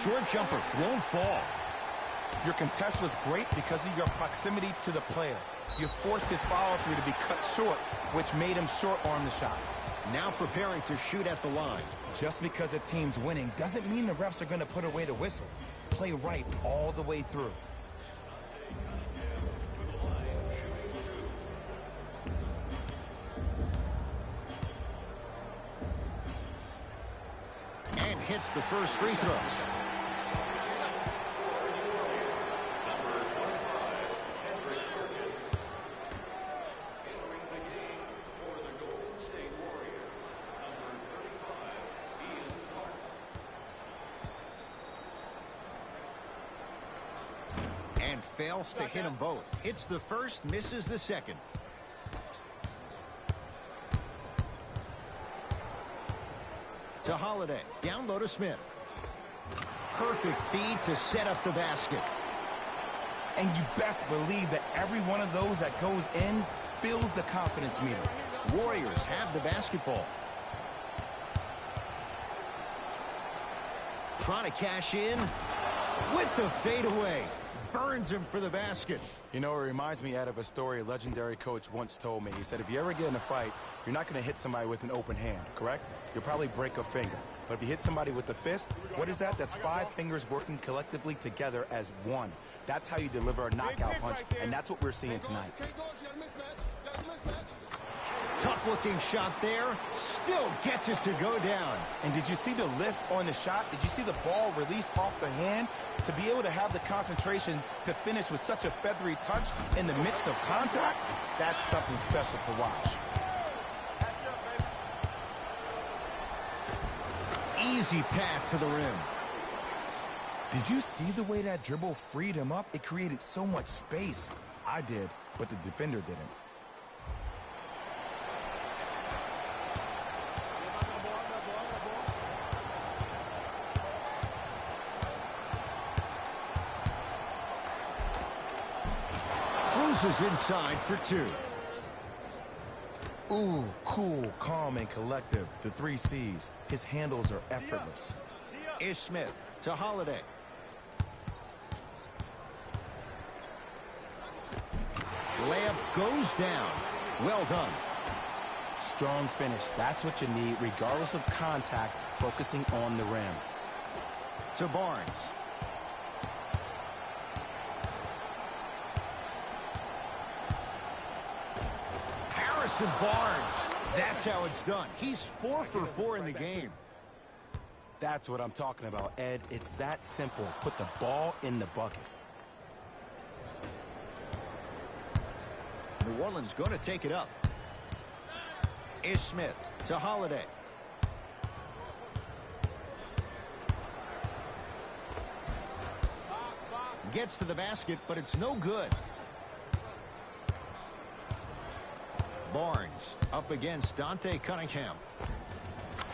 [SPEAKER 1] Short jumper won't fall.
[SPEAKER 2] Your contest was great because of your proximity to the player. You forced his follow-through to be cut short, which made him short-arm the shot.
[SPEAKER 1] Now preparing to shoot at the line.
[SPEAKER 2] Just because a team's winning doesn't mean the refs are going to put away the whistle. Play right all the way through.
[SPEAKER 1] And hits the first free throw. And fails to hit them both. Hits the first, misses the second. To Holiday. Down low to Smith. Perfect feed to set up the basket.
[SPEAKER 2] And you best believe that every one of those that goes in fills the confidence meter.
[SPEAKER 1] Warriors have the basketball. Trying to cash in with the fadeaway. Burns him for the basket.
[SPEAKER 2] You know, it reminds me, Ed, of a story a legendary coach once told me. He said, if you ever get in a fight, you're not going to hit somebody with an open hand, correct? You'll probably break a finger. But if you hit somebody with the fist, what is that? That's 5 fingers working collectively together as one. That's how you deliver a knockout punch, and that's what we're seeing tonight.
[SPEAKER 1] Tough-looking shot there. Still gets it to go down.
[SPEAKER 2] And did you see the lift on the shot? Did you see the ball release off the hand? To be able to have the concentration to finish with such a feathery touch in the midst of contact, that's something special to watch.
[SPEAKER 1] Easy path to the rim.
[SPEAKER 2] Did you see the way that dribble freed him up? It created so much space. I did, but the defender didn't.
[SPEAKER 1] Cruises inside for 2.
[SPEAKER 2] Ooh, cool, calm, and collective. The 3 C's. His handles are effortless.
[SPEAKER 1] Ish Smith to Holiday. Layup goes down. Well done.
[SPEAKER 2] Strong finish. That's what you need, regardless of contact, focusing on the rim.
[SPEAKER 1] To Barnes. Harrison Barnes. That's how it's done. He's 4 for 4 in the game.
[SPEAKER 2] That's what I'm talking about, Ed. It's that simple. Put the ball in the bucket.
[SPEAKER 1] New Orleans going to take it up. Ish Smith to Holiday. Gets to the basket, but it's no good. Barnes up against Dante Cunningham.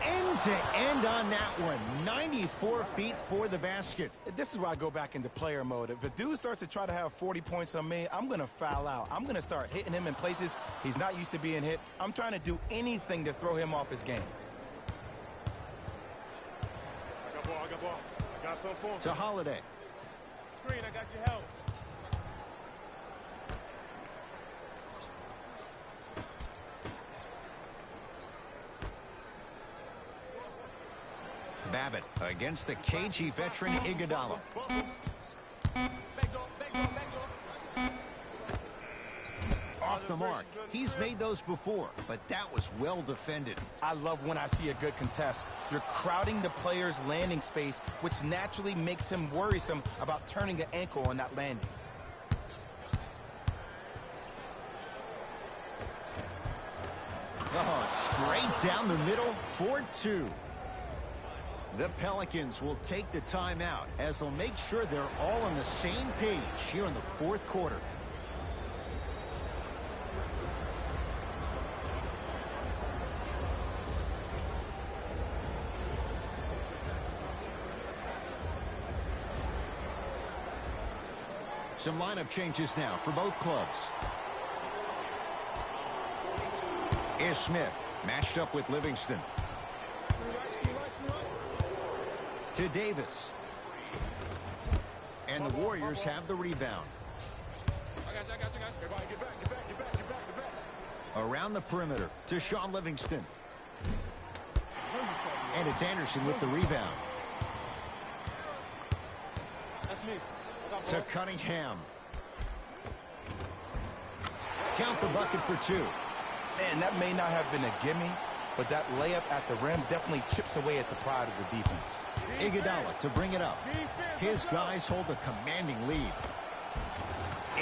[SPEAKER 1] End-to-end on that one. 94 feet for the basket.
[SPEAKER 2] This is where I go back into player mode. If a dude starts to try to have 40 points on me, I'm going to foul out. I'm going to start hitting him in places he's not used to being hit. I'm trying to do anything to throw him off his game.
[SPEAKER 6] I got ball, I got ball. I got some for him.
[SPEAKER 1] To Holiday.
[SPEAKER 6] Screen, I got your help.
[SPEAKER 1] Babbitt against the cagey veteran Iguodala. Off the mark. He's made those before, but that was well defended.
[SPEAKER 2] I love when I see a good contest. You're crowding the player's landing space, which naturally makes him worrisome about turning an ankle on that landing.
[SPEAKER 1] Oh, straight down the middle for 2. The Pelicans will take the timeout as they'll make sure they're all on the same page here in the fourth quarter. Some lineup changes now for both clubs. Ish Smith matched up with Livingston. To Davis. And the Warriors have the rebound.
[SPEAKER 7] I got you,
[SPEAKER 6] Everybody get back, get back, get back, get back, get back.
[SPEAKER 1] Around the perimeter to Sean Livingston. And it's Anderson with the rebound.
[SPEAKER 7] That's me. I got
[SPEAKER 1] To
[SPEAKER 7] ball.
[SPEAKER 1] Cunningham. Count the bucket for 2.
[SPEAKER 2] Man, that may not have been a gimme, but that layup at the rim definitely chips away at the pride of the defense.
[SPEAKER 1] Iguodala to bring it up. His guys hold a commanding lead.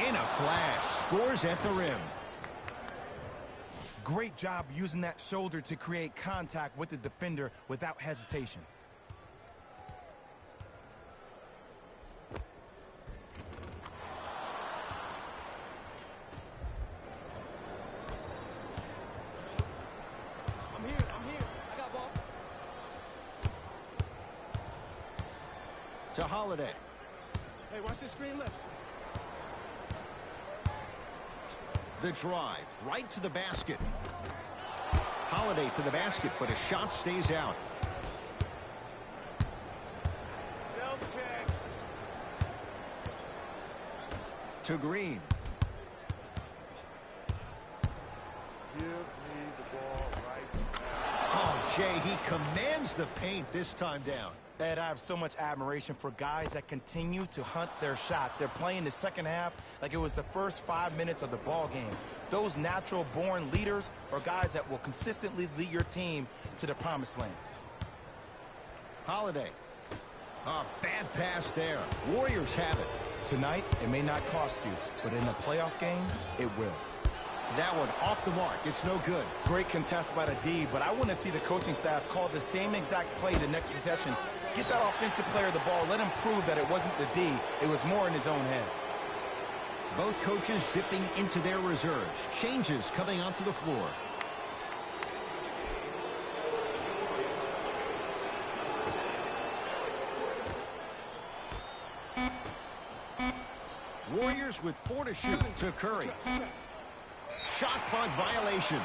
[SPEAKER 1] In a flash, scores at the rim.
[SPEAKER 2] Great job using that shoulder to create contact with the defender without hesitation.
[SPEAKER 7] I'm here. I got ball.
[SPEAKER 1] To Holiday.
[SPEAKER 6] Hey, watch this screen left.
[SPEAKER 1] The drive right to the basket. Holiday to the basket, but a shot stays out.
[SPEAKER 6] Self-check.
[SPEAKER 1] To Green.
[SPEAKER 6] Give me the ball right now.
[SPEAKER 1] Oh, Jay, he commands the paint this time down.
[SPEAKER 2] Ed, I have so much admiration for guys that continue to hunt their shot. They're playing the second half like it was the first 5 minutes of the ball game. Those natural-born leaders are guys that will consistently lead your team to the promised land.
[SPEAKER 1] Holiday. A bad pass there. Warriors have it.
[SPEAKER 2] Tonight, it may not cost you, but in the playoff game, it will.
[SPEAKER 1] That one off the mark. It's no good.
[SPEAKER 2] Great contest by the D, but I want to see the coaching staff call the same exact play the next possession. Get that offensive player the ball. Let him prove that it wasn't the D. It was more in his own head.
[SPEAKER 1] Both coaches dipping into their reserves. Changes coming onto the floor. Warriors with 4 to shoot to Curry. Shot clock violation.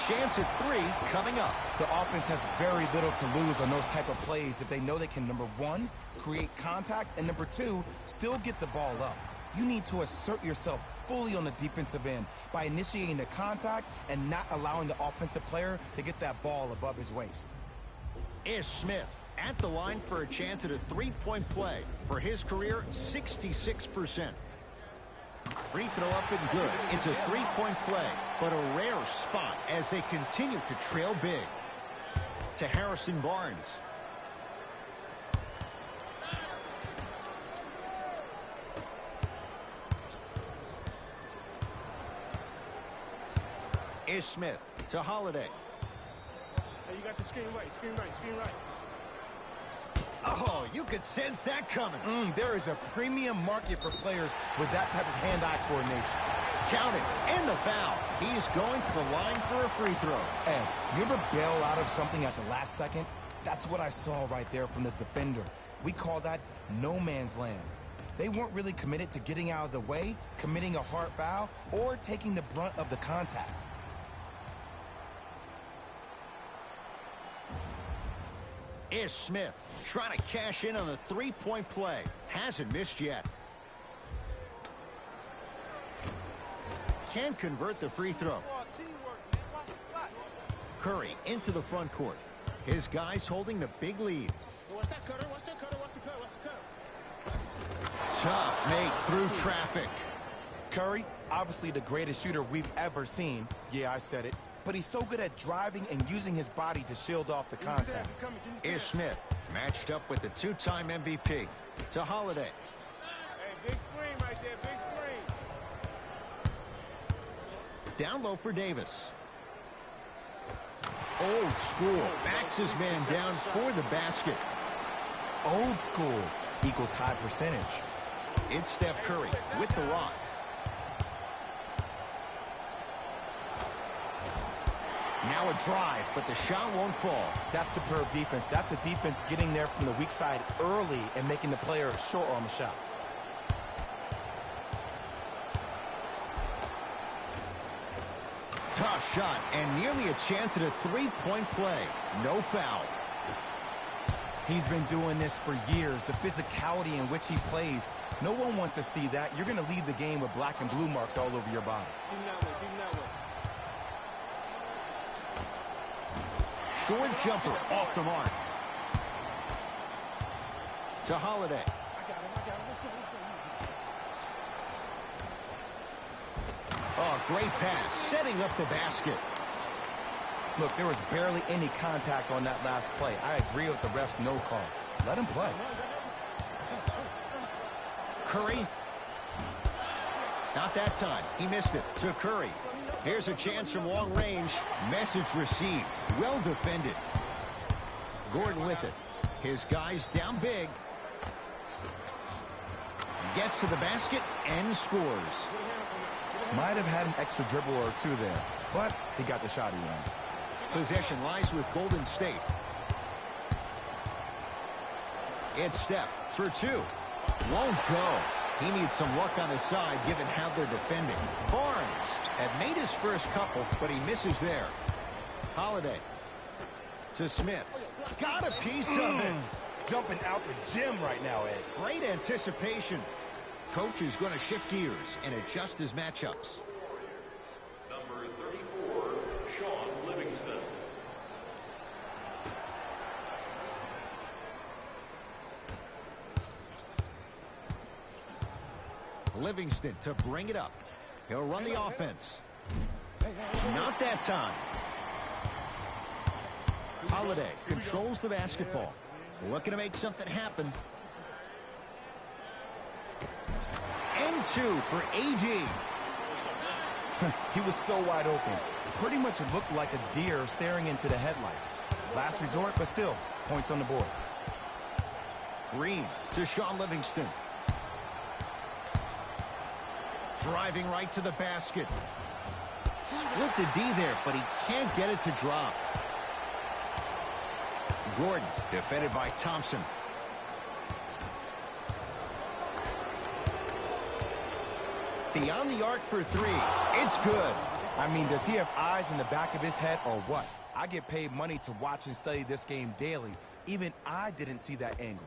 [SPEAKER 1] chance at 3 coming up.
[SPEAKER 2] The offense has very little to lose on those type of plays if they know they can, number 1, create contact, and number 2, still get the ball up. You need to assert yourself fully on the defensive end by initiating the contact and not allowing the offensive player to get that ball above his waist.
[SPEAKER 1] Ish Smith at the line for a chance at a 3-point play. For his career, 66%. Free throw up and good. It's a 3-point play, but a rare spot as they continue to trail big. To Harrison Barnes. Ish Smith to Holiday.
[SPEAKER 6] Hey, you got the screen right, screen right, screen right.
[SPEAKER 1] Oh, you could sense that coming.
[SPEAKER 2] There is a premium market for players with that type of hand-eye coordination.
[SPEAKER 1] Count it, and the foul. He's going to the line for a free throw.
[SPEAKER 2] Ed, you ever bail out of something at the last second? That's what I saw right there from the defender. We call that no man's land. They weren't really committed to getting out of the way, committing a hard foul, or taking the brunt of the contact.
[SPEAKER 1] Ish Smith trying to cash in on the 3-point play. Hasn't missed yet. Can't convert the free throw. Curry into the front court. His guys holding the big lead.
[SPEAKER 6] What's that cutter? What's that cutter? What's the cut? What's the cut?
[SPEAKER 1] Tough make through traffic.
[SPEAKER 2] Curry, obviously the greatest shooter we've ever seen. Yeah, I said it. But he's so good at driving and using his body to shield off the contact.
[SPEAKER 1] Ish Smith matched up with the 2-time MVP. To Holiday.
[SPEAKER 6] Hey, big screen right there, big screen.
[SPEAKER 1] Down low for Davis. Old school. Backs his man down for the basket.
[SPEAKER 2] Old school equals high percentage.
[SPEAKER 1] It's Steph Curry with the rock. Now a drive, but the shot won't fall.
[SPEAKER 2] That's superb defense. That's a defense getting there from the weak side early and making the player short on the shot.
[SPEAKER 1] Tough shot and nearly a chance at a 3-point play. No foul.
[SPEAKER 2] He's been doing this for years. The physicality in which he plays, no one wants to see that. You're going to leave the game with black and blue marks all over your body.
[SPEAKER 1] Short jumper off the mark. To Holiday. Oh, great pass, setting up the basket.
[SPEAKER 2] Look, there was barely any contact on that last play. I agree with the ref's no call. Let him play.
[SPEAKER 1] Curry. Not that time. He missed it. To Curry. Here's a chance from long range. Message received. Well defended. Gordon with it. His guys down big. Gets to the basket and scores.
[SPEAKER 2] Might have had an extra dribble or two there, but he got the shot he wanted.
[SPEAKER 1] Possession lies with Golden State. It's Steph for 2. Won't go. He needs some luck on his side given how they're defending. Barnes had made his first couple, but he misses there. Holiday to Smith. Got a piece of it.
[SPEAKER 2] Jumping out the gym right now, Ed.
[SPEAKER 1] Great anticipation. Coach is going to shift gears and adjust his matchups.
[SPEAKER 4] Number 34, Sean Livingston.
[SPEAKER 1] Livingston to bring it up. He'll run the offense. Not that time. Holiday controls the basketball. Looking to make something happen. And 2 for AD.
[SPEAKER 2] He was so wide open. Pretty much looked like a deer staring into the headlights. Last resort, but still, points on the board.
[SPEAKER 1] Green to Sean Livingston. Driving right to the basket. Split the D there, but he can't get it to drop. Gordon defended by Thompson. Beyond the arc for 3. It's good.
[SPEAKER 2] I mean, does he have eyes in the back of his head or what? I get paid money to watch and study this game daily. Even I didn't see that angle.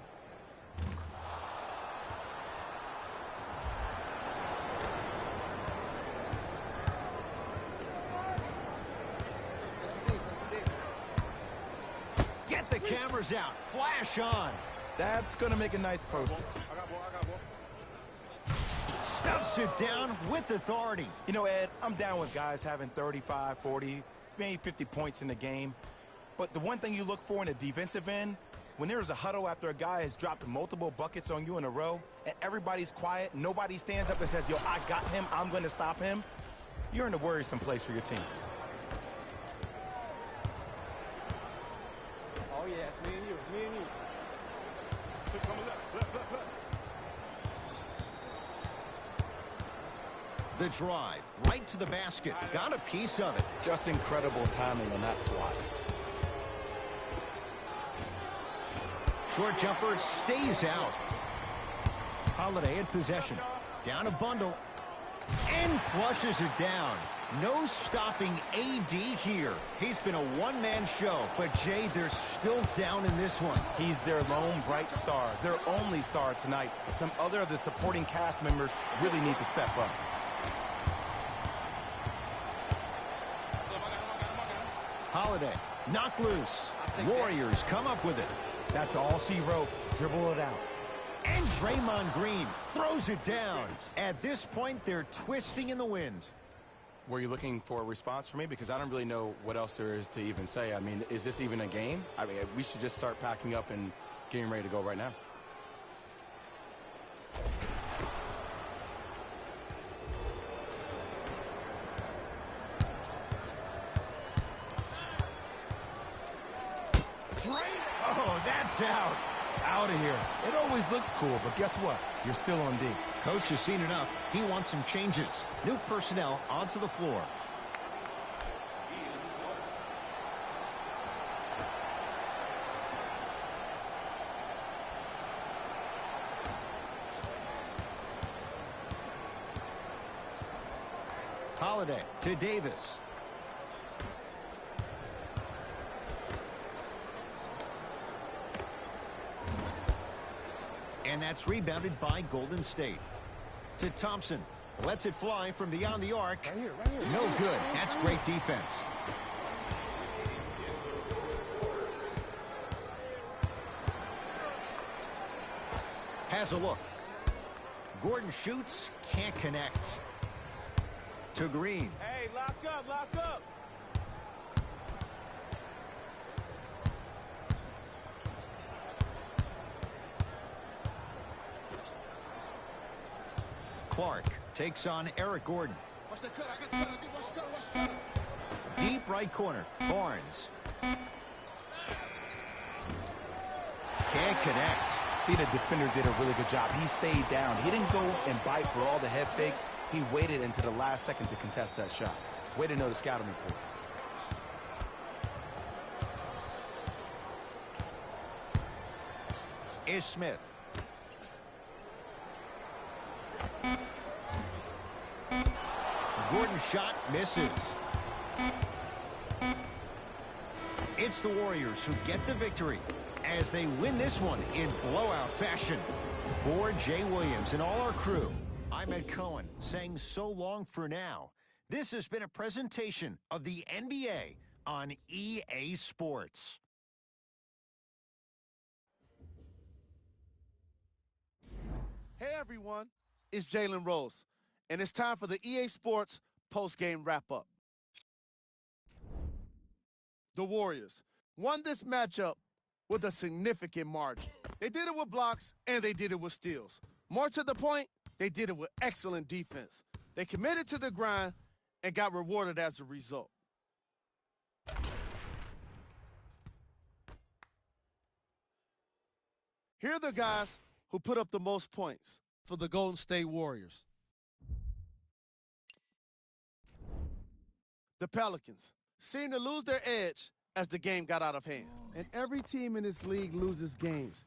[SPEAKER 1] Get the cameras out. Flash on.
[SPEAKER 2] That's going to make a nice poster.
[SPEAKER 6] I got ball.
[SPEAKER 1] Stuffs it down with authority.
[SPEAKER 2] You know, Ed, I'm down with guys having 35, 40, maybe 50 points in the game. But the one thing you look for in a defensive end, when there's a huddle after a guy has dropped multiple buckets on you in a row, and everybody's quiet, nobody stands up and says, yo, I got him, I'm going to stop him, you're in a worrisome place for your team.
[SPEAKER 7] Oh, yeah, it's me and you. Me and you.
[SPEAKER 6] Come on, left.
[SPEAKER 1] The drive, right to the basket. Got a piece of it.
[SPEAKER 2] Just incredible timing on that swat.
[SPEAKER 1] Short jumper stays out. Holiday in possession. Down a bundle. And flushes it down. No stopping AD here. He's been a one-man show, but Jay, they're still down in this one.
[SPEAKER 2] He's their lone bright star, their only star tonight. Some other of the supporting cast members really need to step up.
[SPEAKER 1] Holiday, knocked loose. Warriors come up with it.
[SPEAKER 2] That's all she wrote. Dribble it out.
[SPEAKER 1] And Draymond Green throws it down. At this point, they're twisting in the wind.
[SPEAKER 2] Were you looking for a response from me? Because I don't really know what else there is to even say. I mean, is this even a game? I mean, we should just start packing up and getting ready to go right now.
[SPEAKER 1] Oh, that's out.
[SPEAKER 2] Out of here. It always looks cool, but guess what? You're still on D.
[SPEAKER 1] Coach has seen enough. He wants some changes. New personnel onto the floor. Holiday to Davis. And that's rebounded by Golden State. To Thompson. Lets it fly from beyond the arc.
[SPEAKER 6] Right here.
[SPEAKER 1] No good. That's great defense. Has a look. Gordon shoots. Can't connect. To Green.
[SPEAKER 7] Hey, lock up.
[SPEAKER 1] Clark takes on Eric Gordon.
[SPEAKER 6] Watch the cut. I got the cut. Watch the cut.
[SPEAKER 1] Deep right corner. Barnes. Can't connect.
[SPEAKER 2] See, the defender did a really good job. He stayed down. He didn't go and bite for all the head fakes. He waited until the last second to contest that shot. Way to know the scouting report.
[SPEAKER 1] Is Smith. Gordon shot misses. It's the Warriors who get the victory as they win this one in blowout fashion. For Jay Williams and all our crew, I'm Ed Cohen saying so long for now. This has been a presentation of the NBA on EA Sports.
[SPEAKER 3] Hey everyone, it's Jalen Rose, and it's time for the EA Sports post-game wrap-up. The Warriors won this matchup with a significant margin. They did it with blocks, and they did it with steals. More to the point, they did it with excellent defense. They committed to the grind and got rewarded as a result. Here are the guys who put up the most points for the Golden State Warriors. The Pelicans seemed to lose their edge as the game got out of hand.
[SPEAKER 8] And every team in this league loses games.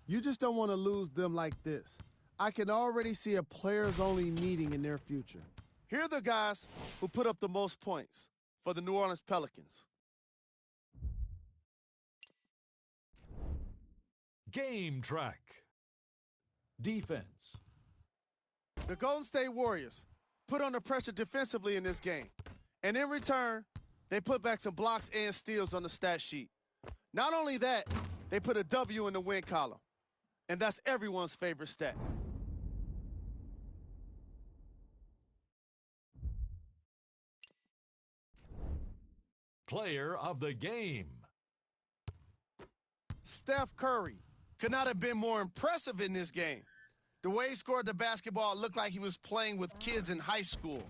[SPEAKER 8] You just don't want to lose them like this. I can already see a players-only meeting in their future.
[SPEAKER 3] Here are the guys who put up the most points for the New Orleans Pelicans.
[SPEAKER 5] Game track. Defense.
[SPEAKER 3] The Golden State Warriors put under pressure defensively in this game. And in return, they put back some blocks and steals on the stat sheet. Not only that, they put a W in the win column. And that's everyone's favorite stat.
[SPEAKER 5] Player of the game.
[SPEAKER 3] Steph Curry could not have been more impressive in this game. The way he scored the basketball looked like he was playing with kids in high school.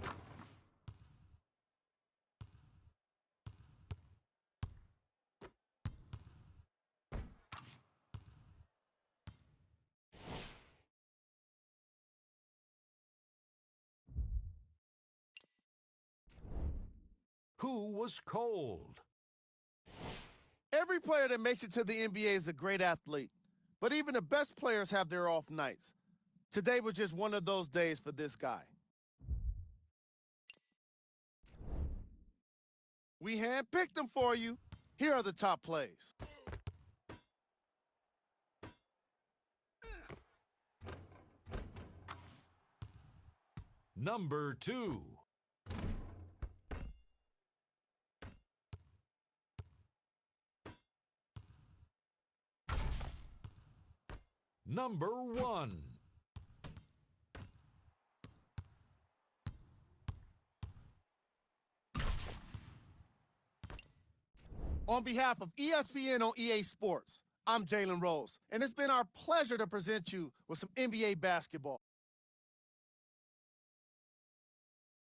[SPEAKER 5] Who was cold?
[SPEAKER 3] Every player that makes it to the NBA is a great athlete, but even the best players have their off nights. Today was just one of those days for this guy. We handpicked them for you. Here are the top plays.
[SPEAKER 5] Number 2. Number 1.
[SPEAKER 3] On behalf of ESPN on EA Sports, I'm Jalen Rose, and it's been our pleasure to present you with some NBA basketball.